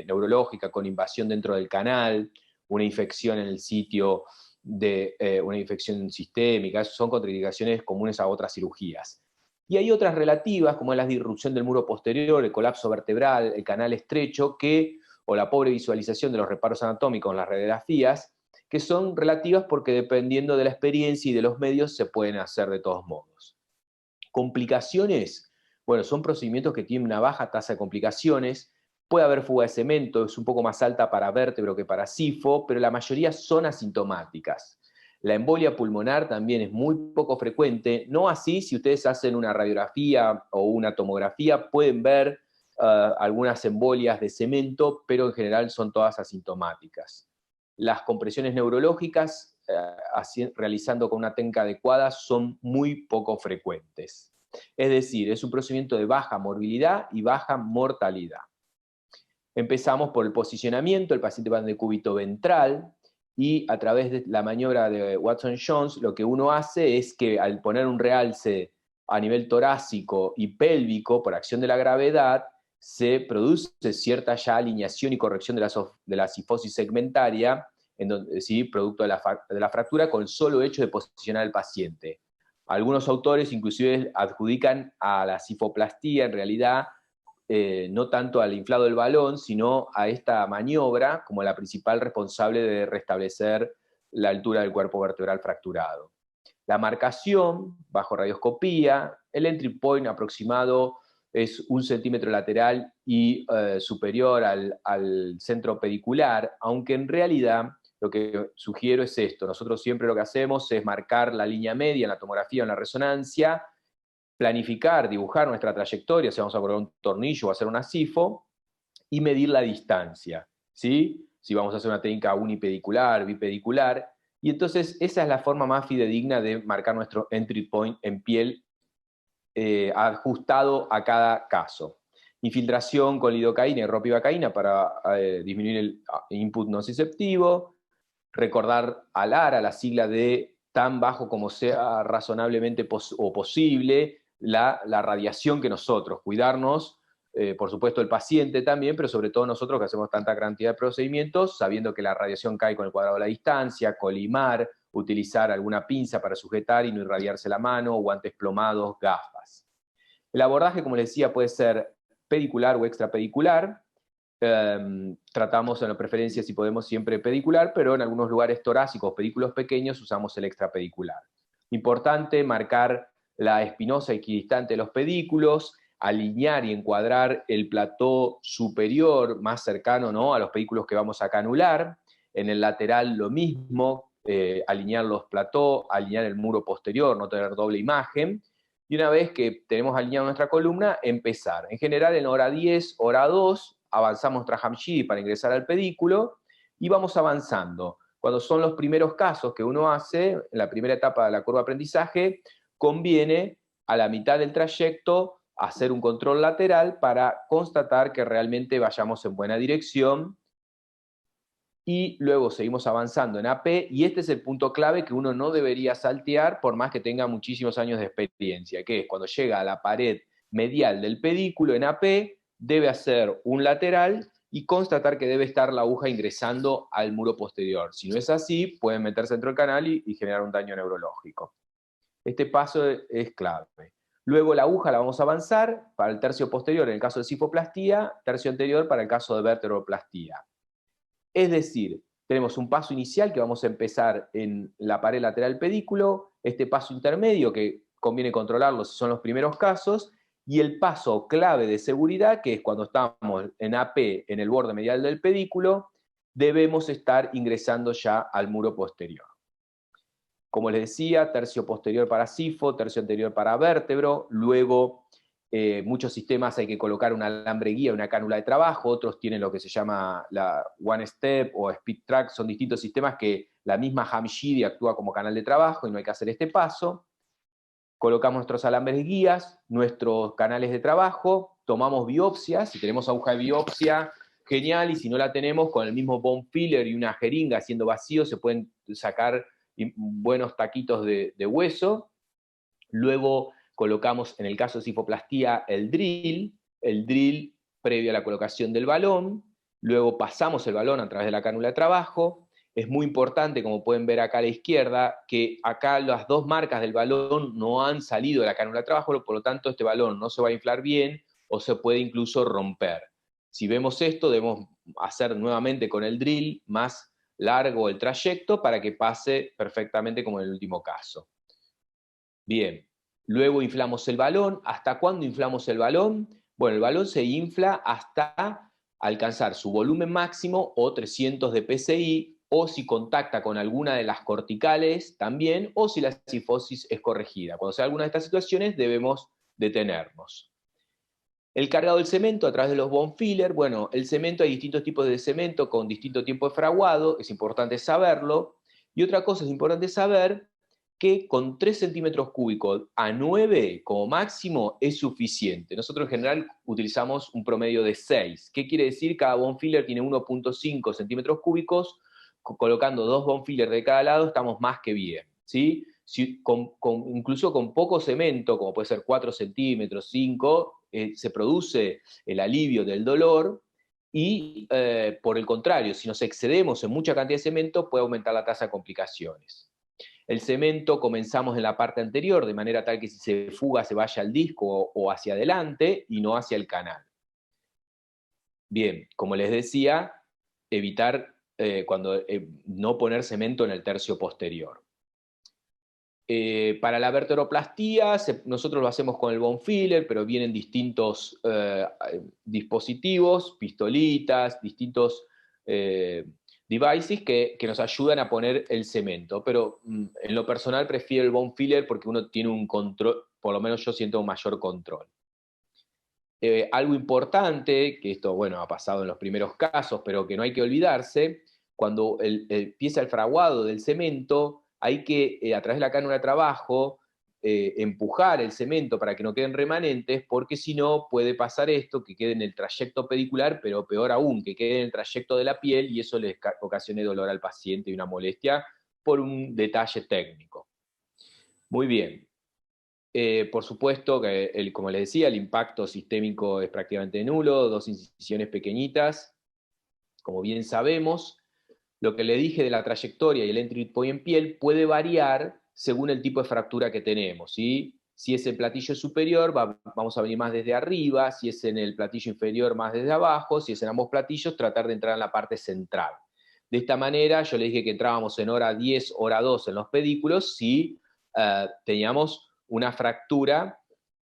neurológica, con invasión dentro del canal, una infección en el sitio una infección sistémica, son contraindicaciones comunes a otras cirugías. Y hay otras relativas, como es la disrupción del muro posterior, el colapso vertebral, el canal estrecho, o la pobre visualización de los reparos anatómicos en las radiografías, que son relativas porque dependiendo de la experiencia y de los medios se pueden hacer de todos modos. Complicaciones, bueno, son procedimientos que tienen una baja tasa de complicaciones, puede haber fuga de cemento, es un poco más alta para vértebro que para SIFO, pero la mayoría son asintomáticas. La embolia pulmonar también es muy poco frecuente, no así si ustedes hacen una radiografía o una tomografía, pueden ver algunas embolias de cemento, pero en general son todas asintomáticas. Las compresiones neurológicas, realizando con una técnica adecuada, son muy poco frecuentes. Es decir, es un procedimiento de baja morbilidad y baja mortalidad. Empezamos por el posicionamiento, el paciente va en decúbito ventral, y a través de la maniobra de Watson-Jones, lo que uno hace es que al poner un realce a nivel torácico y pélvico, por acción de la gravedad, se produce cierta ya alineación y corrección de la sifosis segmentaria, ¿sí?, producto de la fractura, con el solo hecho de posicionar al paciente. Algunos autores inclusive adjudican a la sifoplastía, en realidad, no tanto al inflado del balón, sino a esta maniobra como la principal responsable de restablecer la altura del cuerpo vertebral fracturado. La marcación, bajo radioscopía, el entry point aproximado es 1 centímetro lateral y superior al centro pedicular, aunque en realidad lo que sugiero es esto. Nosotros siempre lo que hacemos es marcar la línea media en la tomografía o en la resonancia, planificar, dibujar nuestra trayectoria, si vamos a poner un tornillo o hacer una SIFO, y medir la distancia, ¿sí? Si vamos a hacer una técnica unipedicular, bipedicular, y entonces esa es la forma más fidedigna de marcar nuestro entry point en piel, ajustado a cada caso. Infiltración con lidocaína y ropivacaína para disminuir el input nociceptivo, recordar ALARA, la sigla de tan bajo como sea razonablemente posible, la radiación que nosotros, cuidarnos, por supuesto el paciente también, pero sobre todo nosotros que hacemos tanta cantidad de procedimientos, sabiendo que la radiación cae con el cuadrado de la distancia, colimar, utilizar alguna pinza para sujetar y no irradiarse la mano, guantes plomados, gafas. El abordaje, como les decía, puede ser pedicular o extrapedicular. Tratamos en la preferencia, si podemos, siempre pedicular, pero en algunos lugares torácicos, pedículos pequeños, usamos el extrapedicular. Importante marcar la espinosa equidistante de los pedículos, alinear y encuadrar el plató superior más cercano, ¿no?, a los pedículos que vamos a canular. En el lateral lo mismo, alinear los platós, alinear el muro posterior, no tener doble imagen. Y una vez que tenemos alineado nuestra columna, empezar. En general, en hora 10, hora 2, avanzamos Traham-Shiri para ingresar al pedículo y vamos avanzando. Cuando son los primeros casos que uno hace, en la primera etapa de la curva de aprendizaje, conviene a la mitad del trayecto hacer un control lateral para constatar que realmente vayamos en buena dirección, y luego seguimos avanzando en AP, y este es el punto clave que uno no debería saltear por más que tenga muchísimos años de experiencia, que es cuando llega a la pared medial del pedículo en AP, debe hacer un lateral y constatar que debe estar la aguja ingresando al muro posterior. Si no es así, pueden meterse dentro del canal y generar un daño neurológico. Este paso es clave. Luego la aguja la vamos a avanzar para el tercio posterior en el caso de cifoplastía, tercio anterior para el caso de vertebroplastía. Es decir, tenemos un paso inicial que vamos a empezar en la pared lateral del pedículo, este paso intermedio que conviene controlarlo si son los primeros casos, y el paso clave de seguridad, que es cuando estamos en AP, en el borde medial del pedículo, debemos estar ingresando ya al muro posterior. Como les decía, tercio posterior para sifo, tercio anterior para vértebro, luego muchos sistemas hay que colocar un alambre guía, una cánula de trabajo, otros tienen lo que se llama la One Step o Speed Track, son distintos sistemas que la misma Hamshidi actúa como canal de trabajo y no hay que hacer este paso. Colocamos nuestros alambres guías, nuestros canales de trabajo, tomamos biopsias, si tenemos aguja de biopsia, genial, y si no la tenemos, con el mismo bone filler y una jeringa haciendo vacío, se pueden sacar buenos taquitos de hueso. Luego colocamos, en el caso de cifoplastía, el drill previo a la colocación del balón, luego pasamos el balón a través de la cánula de trabajo. Es muy importante, como pueden ver acá a la izquierda, que acá las dos marcas del balón no han salido de la cánula de trabajo, por lo tanto este balón no se va a inflar bien o se puede incluso romper. Si vemos esto, debemos hacer nuevamente con el drill más largo el trayecto para que pase perfectamente como en el último caso. Bien, luego inflamos el balón. ¿Hasta cuándo inflamos el balón? Bueno, el balón se infla hasta alcanzar su volumen máximo o 300 de PSI, o si contacta con alguna de las corticales también, o si la cifosis es corregida. Cuando sea alguna de estas situaciones debemos detenernos. El cargado del cemento a través de los bone filler. Bueno, el cemento, hay distintos tipos de cemento con distinto tiempo de fraguado, es importante saberlo. Y otra cosa es importante saber que con 3 centímetros cúbicos a 9 como máximo es suficiente. Nosotros en general utilizamos un promedio de 6. ¿Qué quiere decir? Cada bone filler tiene 1.5 centímetros cúbicos, colocando 2 bone fillers de cada lado estamos más que bien, ¿sí? Incluso con poco cemento, como puede ser 4 centímetros, 5, se produce el alivio del dolor, y por el contrario, si nos excedemos en mucha cantidad de cemento, puede aumentar la tasa de complicaciones. El cemento comenzamos en la parte anterior, de manera tal que si se fuga se vaya al disco o hacia adelante y no hacia el canal. Bien, como les decía, evitar no poner cemento en el tercio posterior. Para la vertebroplastía, nosotros lo hacemos con el bone filler, pero vienen distintos dispositivos, pistolitas, distintos devices que nos ayudan a poner el cemento, pero en lo personal prefiero el bone filler porque uno tiene un control, por lo menos yo siento un mayor control. Algo importante, que esto, bueno, ha pasado en los primeros casos, pero que no hay que olvidarse, cuando empieza el fraguado del cemento, hay que, a través de la cánula de trabajo, empujar el cemento para que no queden remanentes, porque si no puede pasar esto, que quede en el trayecto pedicular, pero peor aún, que quede en el trayecto de la piel y eso le ocasione dolor al paciente y una molestia por un detalle técnico. Muy bien. Por supuesto que, como les decía, el impacto sistémico es prácticamente nulo, 2 incisiones pequeñitas, como bien sabemos. Lo que le dije de la trayectoria y el entry point en piel puede variar según el tipo de fractura que tenemos, ¿sí? Si es el platillo superior, vamos a venir más desde arriba, si es en el platillo inferior, más desde abajo, si es en ambos platillos, tratar de entrar en la parte central. De esta manera, yo le dije que entrábamos en hora 10, hora 2 en los pedículos si teníamos una fractura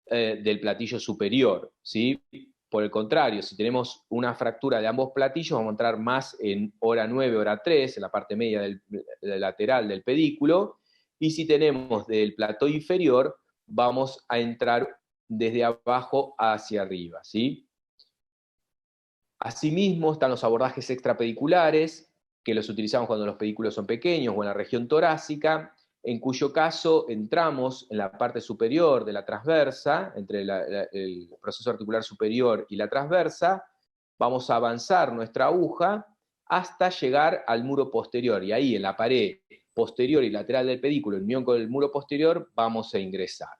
del platillo superior, ¿sí? Por el contrario, si tenemos una fractura de ambos platillos, vamos a entrar más en hora 9, hora 3, en la parte media del lateral del pedículo, y si tenemos del plató inferior, vamos a entrar desde abajo hacia arriba, ¿sí? Asimismo, están los abordajes extrapediculares, que los utilizamos cuando los pedículos son pequeños o en la región torácica. en cuyo caso entramos en la parte superior de la transversa, entre el proceso articular superior y la transversa, vamos a avanzar nuestra aguja hasta llegar al muro posterior, y ahí en la pared posterior y lateral del pedículo, en unión con el muro posterior, vamos a ingresar.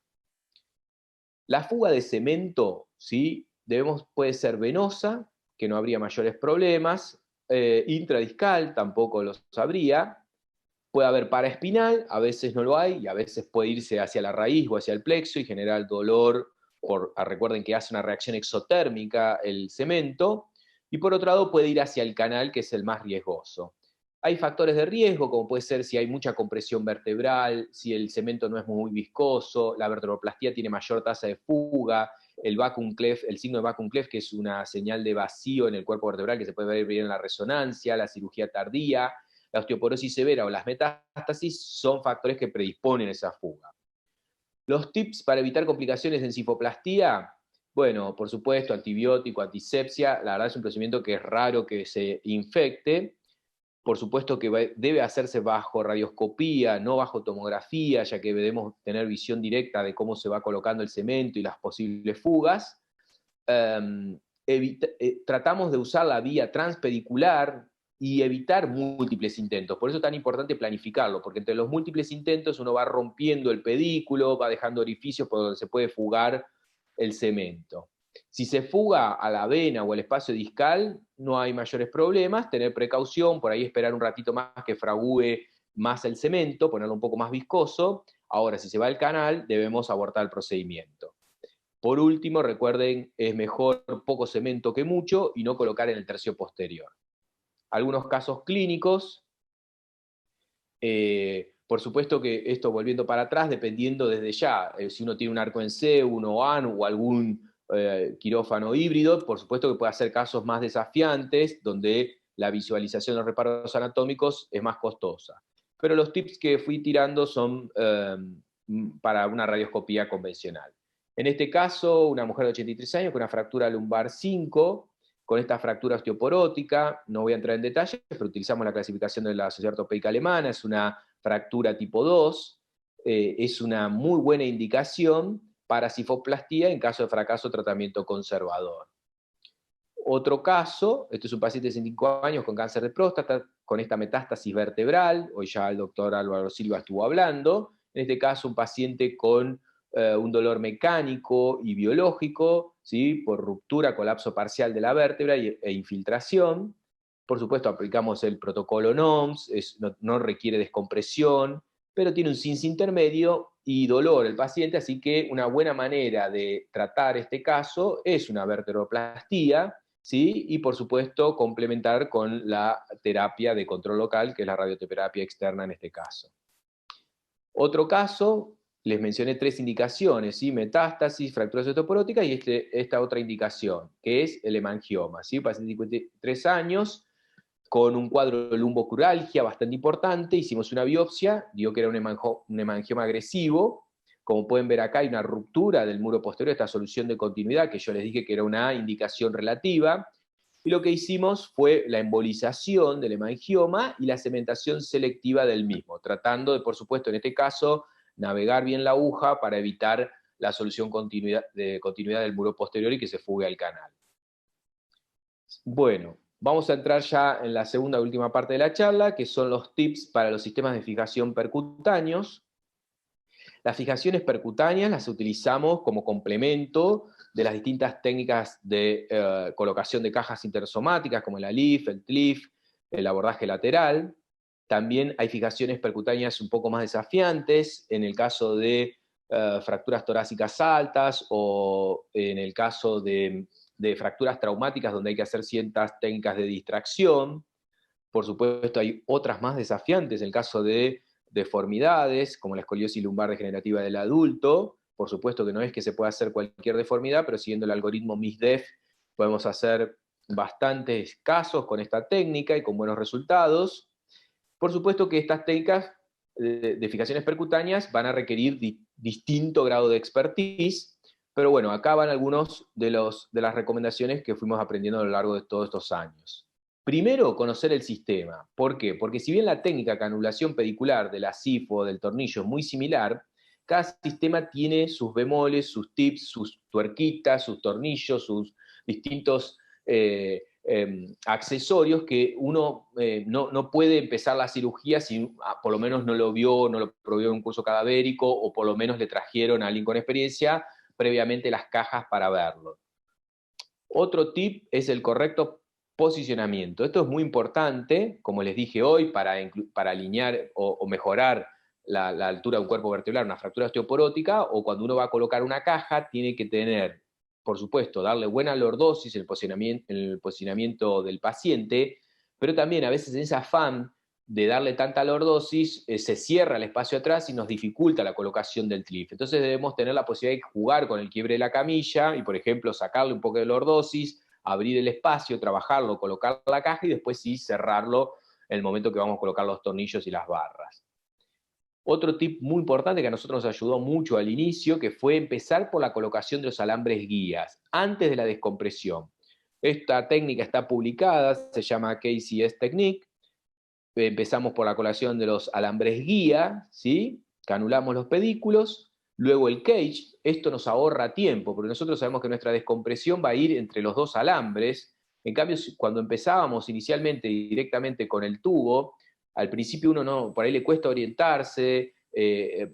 La fuga de cemento, ¿sí? Puede ser venosa, que no habría mayores problemas, intradiscal tampoco lo habría, puede haber paraespinal, a veces no lo hay, y a veces puede irse hacia la raíz o hacia el plexo y generar dolor, recuerden que hace una reacción exotérmica el cemento, y por otro lado puede ir hacia el canal, que es el más riesgoso. Hay factores de riesgo, como puede ser si hay mucha compresión vertebral, si el cemento no es muy viscoso, la vertebroplastía tiene mayor tasa de fuga, el vacuum cleft, el signo de vacuum cleft, que es una señal de vacío en el cuerpo vertebral que se puede ver bien en la resonancia, la cirugía tardía, la osteoporosis severa o las metástasis son factores que predisponen a esa fuga. Los tips para evitar complicaciones en cifoplastía, bueno, por supuesto, antibiótico, antisepsia, la verdad es un procedimiento que es raro que se infecte. Por supuesto que debe hacerse bajo radioscopía, no bajo tomografía, ya que debemos tener visión directa de cómo se va colocando el cemento y las posibles fugas. Tratamos de usar la vía transpedicular y evitar múltiples intentos. Por eso es tan importante planificarlo, porque entre los múltiples intentos uno va rompiendo el pedículo, va dejando orificios por donde se puede fugar el cemento. Si se fuga a la vena o al espacio discal, no hay mayores problemas, tener precaución, por ahí esperar un ratito más que fragúe más el cemento, ponerlo un poco más viscoso. Ahora, si se va al canal, debemos abortar el procedimiento. Por último, recuerden, es mejor poco cemento que mucho y no colocar en el tercio posterior. Algunos casos clínicos, por supuesto que esto volviendo para atrás, dependiendo desde ya, si uno tiene un arco en C, un OAN o algún quirófano híbrido, por supuesto que puede hacer casos más desafiantes, donde la visualización de los reparos anatómicos es más costosa. Pero los tips que fui tirando son para una radioscopía convencional. En este caso, una mujer de 83 años con una fractura lumbar 5, con esta fractura osteoporótica, no voy a entrar en detalles, pero utilizamos la clasificación de la Sociedad Ortopédica Alemana, es una fractura tipo 2, es una muy buena indicación para cifoplastía en caso de fracaso tratamiento conservador. Otro caso, este es un paciente de 65 años con cáncer de próstata, con esta metástasis vertebral, hoy ya el doctor Álvaro Silva estuvo hablando, en este caso un paciente con un dolor mecánico y biológico, ¿sí? Por ruptura, colapso parcial de la vértebra e infiltración. Por supuesto aplicamos el protocolo NOMS, no requiere descompresión, pero tiene un CINS intermedio y dolor el paciente, así que una buena manera de tratar este caso es una vertebroplastía, ¿sí? Y por supuesto complementar con la terapia de control local, que es la radioterapia externa en este caso. Otro caso, les mencioné 3 indicaciones, ¿sí? Metástasis, fracturas osteoporóticas y esta otra indicación, que es el hemangioma, ¿sí? Paciente de 53 años, con un cuadro de lumbocuralgia bastante importante, hicimos una biopsia, dio que era un hemangioma agresivo. Como pueden ver acá hay una ruptura del muro posterior, esta solución de continuidad, que yo les dije que era una indicación relativa, y lo que hicimos fue la embolización del hemangioma y la cementación selectiva del mismo, tratando de, por supuesto, en este caso, navegar bien la aguja para evitar la solución de continuidad del muro posterior y que se fugue al canal. Bueno, vamos a entrar ya en la segunda y última parte de la charla, que son los tips para los sistemas de fijación percutáneos. Las fijaciones percutáneas las utilizamos como complemento de las distintas técnicas de colocación de cajas intersomáticas, como el ALIF, el TLIF, el abordaje lateral. También hay fijaciones percutáneas un poco más desafiantes, en el caso de fracturas torácicas altas o en el caso de fracturas traumáticas donde hay que hacer ciertas técnicas de distracción. Por supuesto hay otras más desafiantes, en el caso de deformidades, como la escoliosis lumbar degenerativa del adulto. Por supuesto que no es que se pueda hacer cualquier deformidad, pero siguiendo el algoritmo MISDEF podemos hacer bastantes casos con esta técnica y con buenos resultados. Por supuesto que estas técnicas de fijaciones percutáneas van a requerir distinto grado de expertise, pero bueno, acá van algunos de las recomendaciones que fuimos aprendiendo a lo largo de todos estos años. Primero, conocer el sistema. ¿Por qué? Porque si bien la técnica de canulación pedicular de la CIFO o del tornillo es muy similar, cada sistema tiene sus bemoles, sus tips, sus tuerquitas, sus tornillos, sus distintos accesorios que uno no puede empezar la cirugía si por lo menos no lo vio, no lo probió en un curso cadavérico, o por lo menos le trajeron a alguien con experiencia previamente las cajas para verlo. Otro tip es el correcto posicionamiento. Esto es muy importante, como les dije hoy, para alinear o mejorar la altura de un cuerpo vertebral, una fractura osteoporótica, o cuando uno va a colocar una caja, tiene que tener, por supuesto, darle buena lordosis en el posicionamiento del paciente, pero también a veces en ese afán de darle tanta lordosis, se cierra el espacio atrás y nos dificulta la colocación del clip. Entonces debemos tener la posibilidad de jugar con el quiebre de la camilla y, por ejemplo, sacarle un poco de lordosis, abrir el espacio, trabajarlo, colocar la caja y después sí cerrarlo en el momento que vamos a colocar los tornillos y las barras. Otro tip muy importante que a nosotros nos ayudó mucho al inicio, que fue empezar por la colocación de los alambres guías, antes de la descompresión. Esta técnica está publicada, se llama KCS Technique. Empezamos por la colocación de los alambres guía, ¿sí? Canulamos los pedículos, luego el cage. Esto nos ahorra tiempo, porque nosotros sabemos que nuestra descompresión va a ir entre los dos alambres. En cambio, cuando empezábamos inicialmente directamente con el tubo, al principio uno por ahí le cuesta orientarse,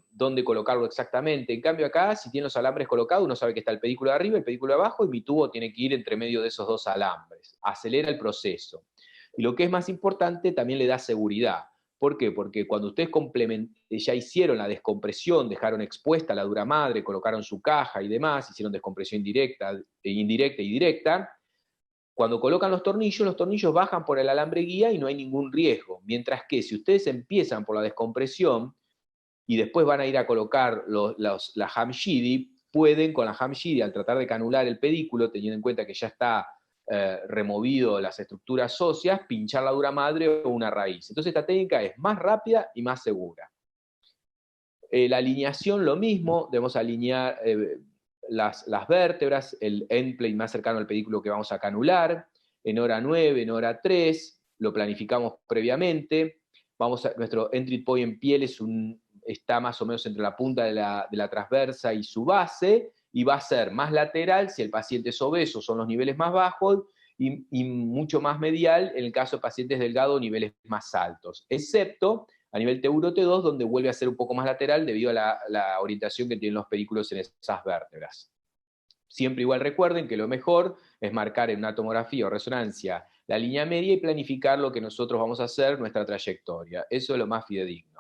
dónde colocarlo exactamente. En cambio acá, si tiene los alambres colocados, uno sabe que está el pedículo de arriba, el pedículo de abajo, y mi tubo tiene que ir entre medio de esos dos alambres. Acelera el proceso. Y lo que es más importante, también le da seguridad. ¿Por qué? Porque cuando ustedes ya hicieron la descompresión, dejaron expuesta la dura madre, colocaron su caja y demás, hicieron descompresión indirecta y directa, cuando colocan los tornillos bajan por el alambre guía y no hay ningún riesgo. Mientras que si ustedes empiezan por la descompresión y después van a ir a colocar la Hamshidi, pueden con la Hamshidi, al tratar de canular el pedículo, teniendo en cuenta que ya está removido las estructuras óseas, pinchar la dura madre o una raíz. Entonces esta técnica es más rápida y más segura. La alineación, lo mismo, debemos alinear las vértebras, el endplate más cercano al pedículo que vamos a canular, en hora 9, en hora 3, lo planificamos previamente. Nuestro entry point en piel está más o menos entre la punta de la transversa y su base, y va a ser más lateral si el paciente es obeso, son los niveles más bajos, y mucho más medial en el caso de pacientes delgados, niveles más altos, excepto a nivel T1, T2, donde vuelve a ser un poco más lateral debido a la orientación que tienen los pedículos en esas vértebras. Siempre igual recuerden que lo mejor es marcar en una tomografía o resonancia la línea media y planificar lo que nosotros vamos a hacer, nuestra trayectoria. Eso es lo más fidedigno.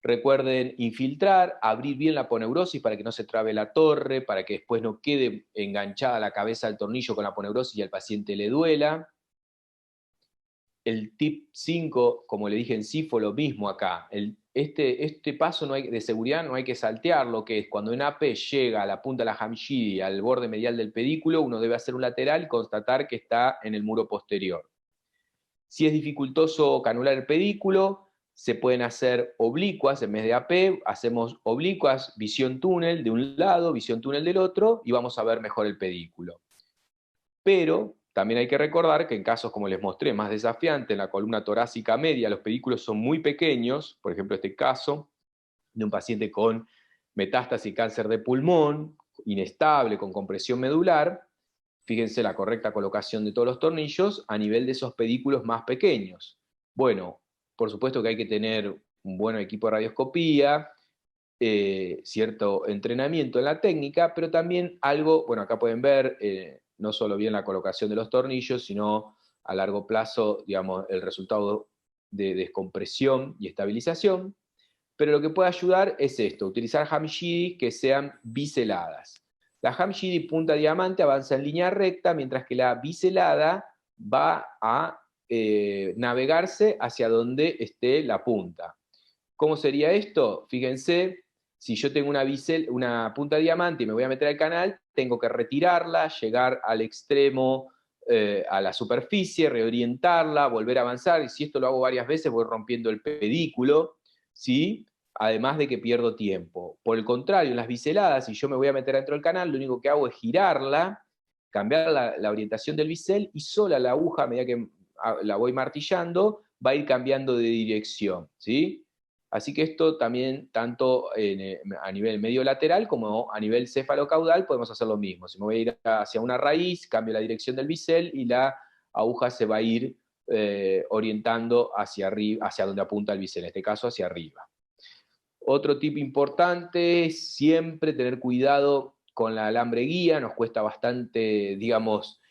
Recuerden infiltrar, abrir bien la aponeurosis para que no se trabe la torre, para que después no quede enganchada la cabeza del tornillo con la aponeurosis y al paciente le duela. El tip 5, como le dije en CIFO, lo mismo acá. Este paso de seguridad no hay que saltearlo, que es cuando un AP llega a la punta de la Hamshidi, al borde medial del pedículo, uno debe hacer un lateral y constatar que está en el muro posterior. Si es dificultoso canular el pedículo, se pueden hacer oblicuas, en vez de AP, hacemos oblicuas, visión túnel de un lado, visión túnel del otro, y vamos a ver mejor el pedículo. Pero también hay que recordar que en casos, como les mostré, más desafiantes, en la columna torácica media, los pedículos son muy pequeños, por ejemplo este caso de un paciente con metástasis y cáncer de pulmón, inestable, con compresión medular. Fíjense la correcta colocación de todos los tornillos a nivel de esos pedículos más pequeños. Bueno, por supuesto que hay que tener un buen equipo de radioscopía, cierto entrenamiento en la técnica, pero también algo, bueno, acá pueden ver, no solo bien la colocación de los tornillos, sino a largo plazo, digamos, el resultado de descompresión y estabilización. Pero lo que puede ayudar es esto, utilizar Hamshidi que sean biseladas. La Hamshidi punta diamante avanza en línea recta, mientras que la biselada va a navegarse hacia donde esté la punta. ¿Cómo sería esto? Fíjense, si yo tengo una punta diamante y me voy a meter al canal, tengo que retirarla, llegar al extremo, a la superficie, reorientarla, volver a avanzar, y si esto lo hago varias veces voy rompiendo el pedículo, ¿sí? Además de que pierdo tiempo. Por el contrario, en las biseladas, si yo me voy a meter dentro del canal, lo único que hago es girarla, cambiar la orientación del bisel, y sola la aguja, a medida que la voy martillando, va a ir cambiando de dirección, ¿sí? Así que esto también, tanto a nivel medio lateral como a nivel cefalocaudal, podemos hacer lo mismo. Si me voy a ir hacia una raíz, cambio la dirección del bisel y la aguja se va a ir orientando hacia arriba, hacia donde apunta el bisel, en este caso hacia arriba. Otro tip importante es siempre tener cuidado con la alambre guía, nos cuesta bastante, digamos,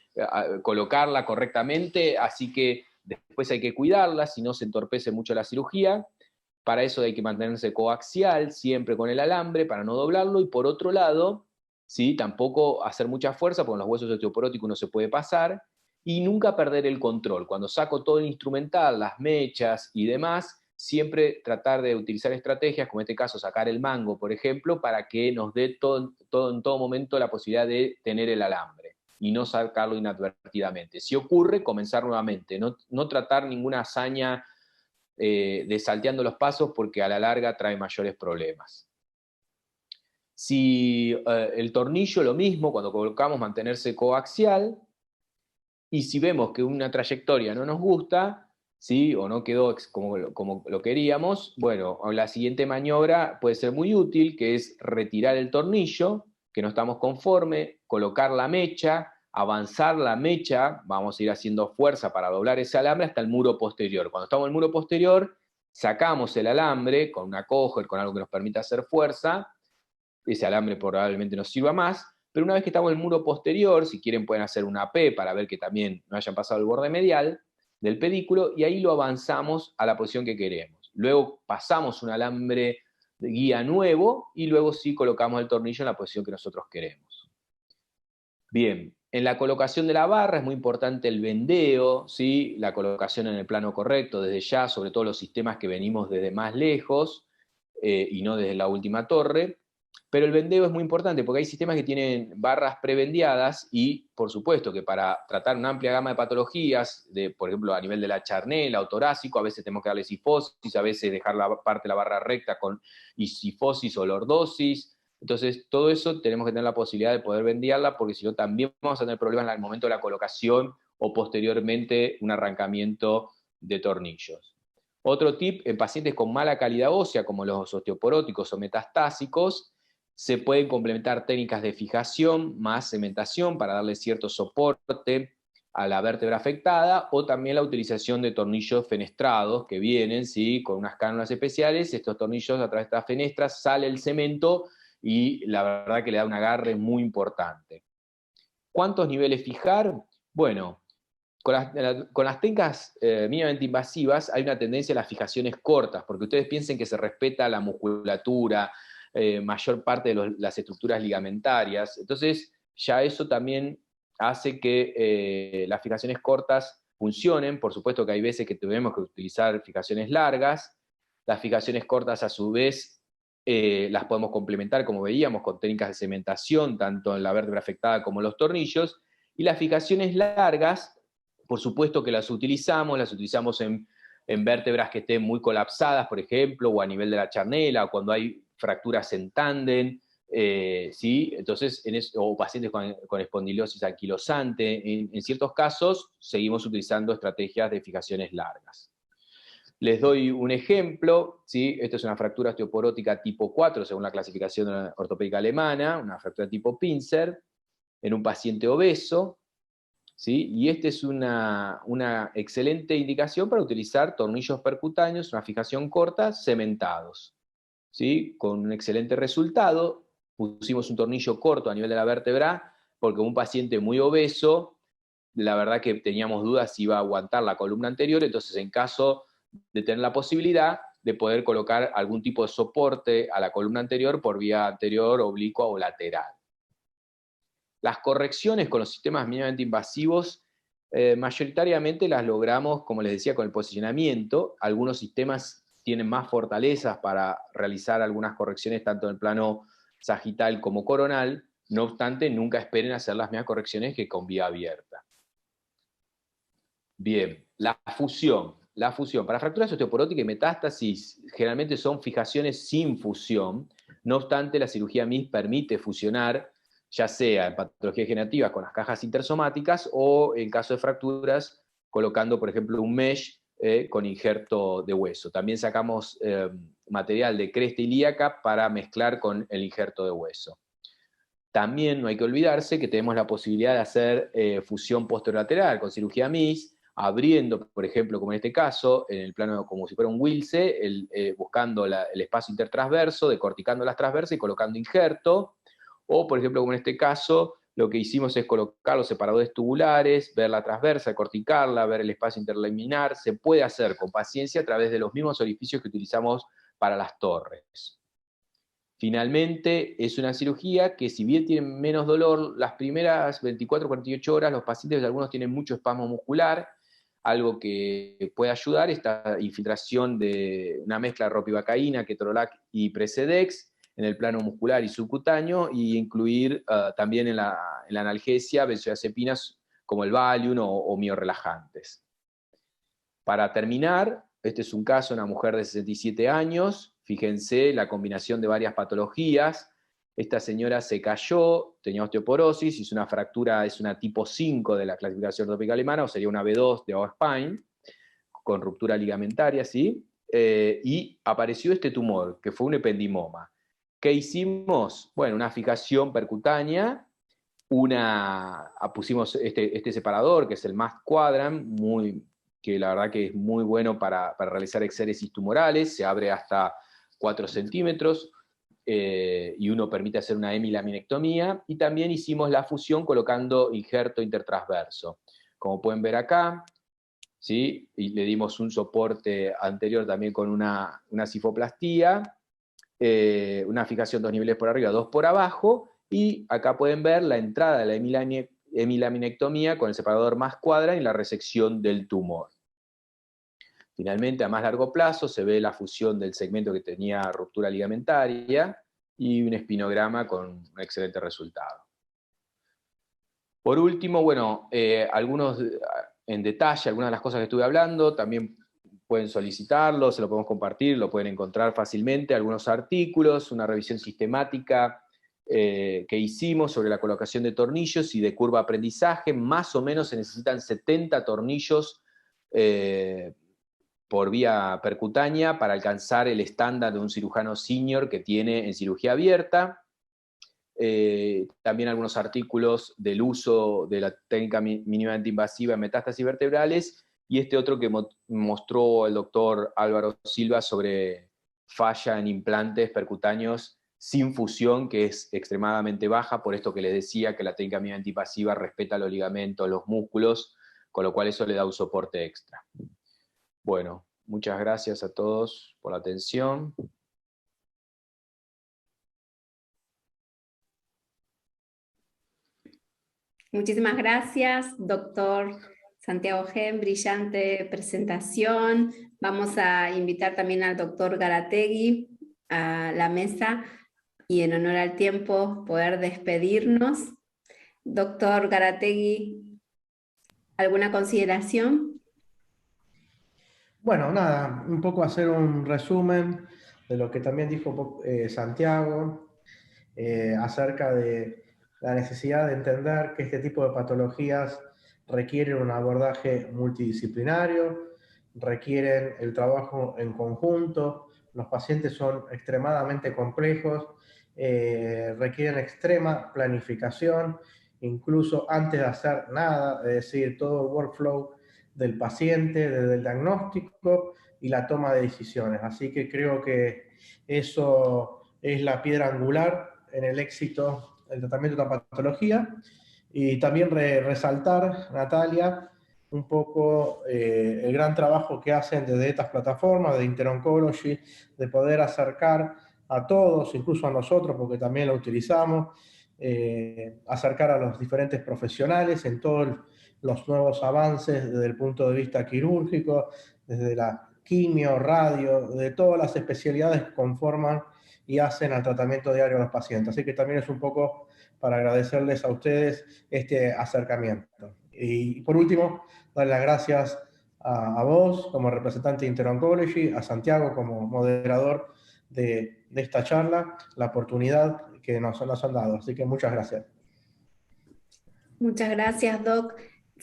colocarla correctamente, así que después hay que cuidarla, si no se entorpece mucho la cirugía. Para eso hay que mantenerse coaxial siempre con el alambre para no doblarlo, y por otro lado, ¿sí? Tampoco hacer mucha fuerza, porque en los huesos osteoporóticos no se puede pasar, y nunca perder el control. Cuando saco todo el instrumental, las mechas y demás, siempre tratar de utilizar estrategias, como en este caso sacar el mango, por ejemplo, para que nos dé en todo momento la posibilidad de tener el alambre y no sacarlo inadvertidamente. Si ocurre, comenzar nuevamente, no tratar ninguna hazaña de salteando los pasos, porque a la larga trae mayores problemas. Si el tornillo, lo mismo, cuando colocamos, mantenerse coaxial, y si vemos que una trayectoria no nos gusta, ¿sí? O no quedó como lo queríamos, bueno, la siguiente maniobra puede ser muy útil, que es retirar el tornillo, que no estamos conforme, colocar la mecha, avanzar la mecha, vamos a ir haciendo fuerza para doblar ese alambre hasta el muro posterior. Cuando estamos en el muro posterior, sacamos el alambre con una coger, con algo que nos permita hacer fuerza, ese alambre probablemente nos sirva más, pero una vez que estamos en el muro posterior, si quieren pueden hacer una P para ver que también no hayan pasado el borde medial del pedículo, y ahí lo avanzamos a la posición que queremos. Luego pasamos un alambre de guía nuevo, y luego sí colocamos el tornillo en la posición que nosotros queremos. Bien, en la colocación de la barra es muy importante el vendeo, ¿sí? La colocación en el plano correcto desde ya, sobre todo los sistemas que venimos desde más lejos y no desde la última torre. Pero el vendeo es muy importante porque hay sistemas que tienen barras prevendeadas, y por supuesto que para tratar una amplia gama de patologías, por ejemplo a nivel de la charnela o torácico, a veces tenemos que darle sifosis, a veces dejar la parte de la barra recta con sifosis o lordosis. Entonces todo eso tenemos que tener la posibilidad de poder vendearla, porque si no también vamos a tener problemas en el momento de la colocación o posteriormente un arrancamiento de tornillos. Otro tip, en pacientes con mala calidad ósea, como los osteoporóticos o metastásicos, se pueden complementar técnicas de fijación más cementación para darle cierto soporte a la vértebra afectada, o también la utilización de tornillos fenestrados que vienen, ¿sí? Con unas cánulas especiales. Estos tornillos, a través de estas fenestras sale el cemento y la verdad que le da un agarre muy importante. ¿Cuántos niveles fijar? Bueno, con las técnicas mínimamente invasivas hay una tendencia a las fijaciones cortas, porque ustedes piensen que se respeta la musculatura, mayor parte de las estructuras ligamentarias. Entonces ya eso también hace que las fijaciones cortas funcionen. Por supuesto que hay veces que tenemos que utilizar fijaciones largas. Las fijaciones cortas a su vez las podemos complementar, como veíamos, con técnicas de cementación, tanto en la vértebra afectada como en los tornillos. Y las fijaciones largas, por supuesto que las utilizamos en vértebras que estén muy colapsadas, por ejemplo, o a nivel de la charnela, o cuando hay fracturas en tándem, ¿sí? Entonces, o pacientes con espondilosis anquilosante. En ciertos casos seguimos utilizando estrategias de fijaciones largas. Les doy un ejemplo, ¿sí? Esto es una fractura osteoporótica tipo 4, según la clasificación ortopédica alemana, una fractura tipo Pincer, en un paciente obeso, ¿sí? Y esta es una excelente indicación para utilizar tornillos percutáneos, una fijación corta, cementados, ¿sí? Con un excelente resultado. Pusimos un tornillo corto a nivel de la vértebra, porque un paciente muy obeso, la verdad que teníamos dudas si iba a aguantar la columna anterior, entonces en caso de tener la posibilidad de poder colocar algún tipo de soporte a la columna anterior por vía anterior, oblicua o lateral. Las correcciones con los sistemas mínimamente invasivos mayoritariamente las logramos, como les decía, con el posicionamiento. Algunos sistemas tienen más fortalezas para realizar algunas correcciones tanto en el plano sagital como coronal. No obstante, nunca esperen hacer las mismas correcciones que con vía abierta. Bien, la fusión. Para fracturas osteoporóticas y metástasis generalmente son fijaciones sin fusión. No obstante, la cirugía MIS permite fusionar, ya sea en patologías degenerativas con las cajas intersomáticas o en caso de fracturas colocando, por ejemplo, un mesh con injerto de hueso. También sacamos material de cresta ilíaca para mezclar con el injerto de hueso. También no hay que olvidarse que tenemos la posibilidad de hacer fusión posterolateral con cirugía MIS, abriendo, por ejemplo, como en este caso, en el plano como si fuera un Wilce, buscando el espacio intertransverso, decorticando las transversas y colocando injerto, o, por ejemplo, como en este caso, lo que hicimos es colocar los separadores tubulares, ver la transversa, corticarla, ver el espacio interlaminar. Se puede hacer con paciencia a través de los mismos orificios que utilizamos para las torres. Finalmente, es una cirugía que, si bien tiene menos dolor, las primeras 24 o 48 horas los pacientes, algunos tienen mucho espasmo muscular. Algo que puede ayudar, esta infiltración de una mezcla de ropivacaína, ketorolac y Precedex en el plano muscular y subcutáneo, y incluir también en la analgesia benzodiazepinas como el Valium o miorrelajantes. Para terminar, este es un caso de una mujer de 67 años, fíjense la combinación de varias patologías. Esta señora se cayó, tenía osteoporosis, hizo una fractura, es una tipo 5 de la clasificación ortopédica alemana, o sería una B2 de spine, con ruptura ligamentaria, ¿sí? Y apareció este tumor, que fue un ependimoma. ¿Qué hicimos? Bueno, una fijación percutánea, pusimos este separador, que es el MAST Quadrant, que la verdad que es muy bueno para realizar exéresis tumorales, se abre hasta 4 centímetros, y uno permite hacer una hemilaminectomía, y también hicimos la fusión colocando injerto intertransverso. Como pueden ver acá, ¿sí? Y le dimos un soporte anterior también con una cifoplastía, una fijación 2 niveles por arriba, 2 por abajo, y acá pueden ver la entrada de la hemilaminectomía con el separador MAST Quadrant y la resección del tumor. Finalmente, a más largo plazo, se ve la fusión del segmento que tenía ruptura ligamentaria y un espinograma con un excelente resultado. Por último, bueno, en detalle, algunas de las cosas que estuve hablando, también pueden solicitarlo, se lo podemos compartir, lo pueden encontrar fácilmente, algunos artículos, una revisión sistemática que hicimos sobre la colocación de tornillos y de curva de aprendizaje. Más o menos se necesitan 70 tornillos por vía percutánea para alcanzar el estándar de un cirujano senior que tiene en cirugía abierta. También algunos artículos del uso de la técnica mínimamente invasiva en metástasis vertebrales, y este otro que mostró el doctor Álvaro Silva sobre falla en implantes percutáneos sin fusión, que es extremadamente baja, por esto que les decía que la técnica mínimamente invasiva respeta los ligamentos, los músculos, con lo cual eso le da un soporte extra. Bueno, muchas gracias a todos por la atención.
Muchísimas gracias, doctor Santiago Gen, brillante presentación. Vamos a invitar también al doctor Garategui a la mesa y, en honor al tiempo, poder despedirnos. Doctor Garategui, ¿alguna consideración?
Bueno, nada, un poco hacer un resumen de lo que también dijo Santiago acerca de la necesidad de entender que este tipo de patologías requieren un abordaje multidisciplinario, requieren el trabajo en conjunto, los pacientes son extremadamente complejos, requieren extrema planificación, incluso antes de hacer nada, es decir, todo el workflow del paciente, desde el diagnóstico y la toma de decisiones. Así que creo que eso es la piedra angular en el éxito del tratamiento de la patología. Y también resaltar, Natalia, un poco el gran trabajo que hacen desde estas plataformas de Interoncology, de poder acercar a todos, incluso a nosotros, porque también lo utilizamos, acercar a los diferentes profesionales en todos los nuevos avances desde el punto de vista quirúrgico, desde la quimio, radio, de todas las especialidades que conforman y hacen al tratamiento diario de los pacientes. Así que también es un poco para agradecerles a ustedes este acercamiento. Y por último, dar las gracias a vos como representante de Interoncology, a Santiago como moderador de esta charla, la oportunidad que nos han dado. Así que muchas gracias.
Muchas gracias, Doc.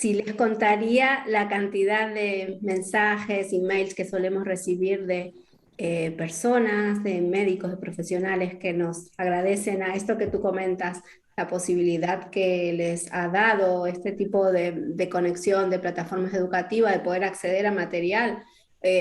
si les contaría la cantidad de mensajes, emails que solemos recibir de personas, de médicos, de profesionales que nos agradecen a esto que tú comentas, la posibilidad que les ha dado este tipo de conexión de plataformas educativas, de poder acceder a material,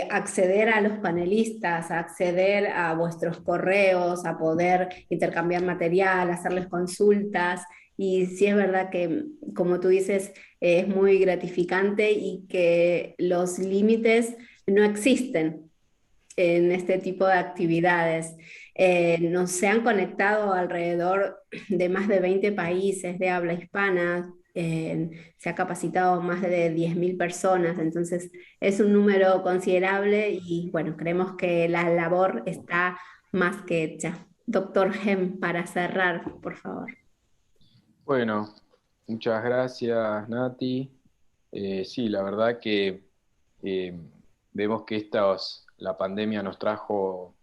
acceder a los panelistas, acceder a vuestros correos, a poder intercambiar material, hacerles consultas. Y sí es verdad que, como tú dices, es muy gratificante y que los límites no existen en este tipo de actividades. Nos se han conectado alrededor de más de 20 países de habla hispana, se ha capacitado más de 10.000 personas, entonces es un número considerable y bueno, creemos que la labor está más que hecha. Doctor Hem, para cerrar, por favor.
Bueno, muchas gracias, Nati. Sí, la verdad que eh, vemos que la pandemia nos trajo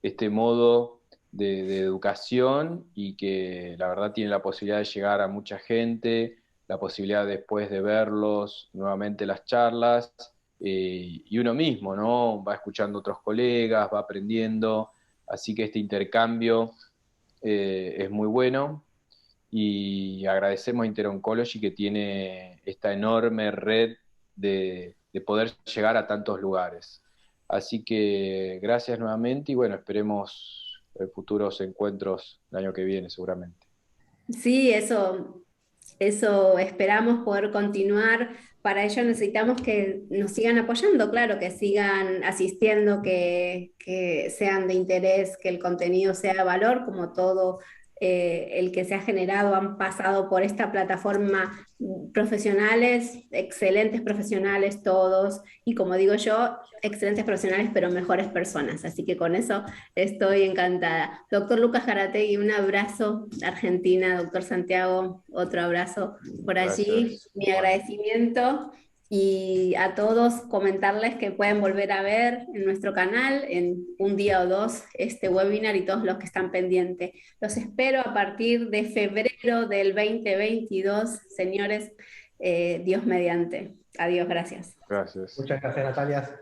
este modo de educación y que la verdad tiene la posibilidad de llegar a mucha gente, la posibilidad después de verlos nuevamente las charlas, y uno mismo, ¿no? Va escuchando a otros colegas, va aprendiendo, así que este intercambio es muy bueno y agradecemos a Interoncology que tiene esta enorme red de poder llegar a tantos lugares. Así que gracias nuevamente y bueno, esperemos futuros encuentros el año que viene seguramente.
Sí, eso esperamos poder continuar. Para ello necesitamos que nos sigan apoyando, claro, que sigan asistiendo, que sean de interés, que el contenido sea de valor, como todo el que se ha generado, han pasado por esta plataforma profesionales, excelentes profesionales todos, y como digo yo, excelentes profesionales, pero mejores personas. Así que con eso estoy encantada. Doctor Lucas Garategui, un abrazo de Argentina. Doctor Santiago, otro abrazo por allí.
Gracias.
Mi
Bueno,
agradecimiento y a todos comentarles que pueden volver a ver en nuestro canal en un día o dos este webinar y todos los que están pendientes. Los espero a partir de febrero del 2022, señores, Dios mediante. Adiós, gracias.
gracias.
Muchas gracias, Natalia.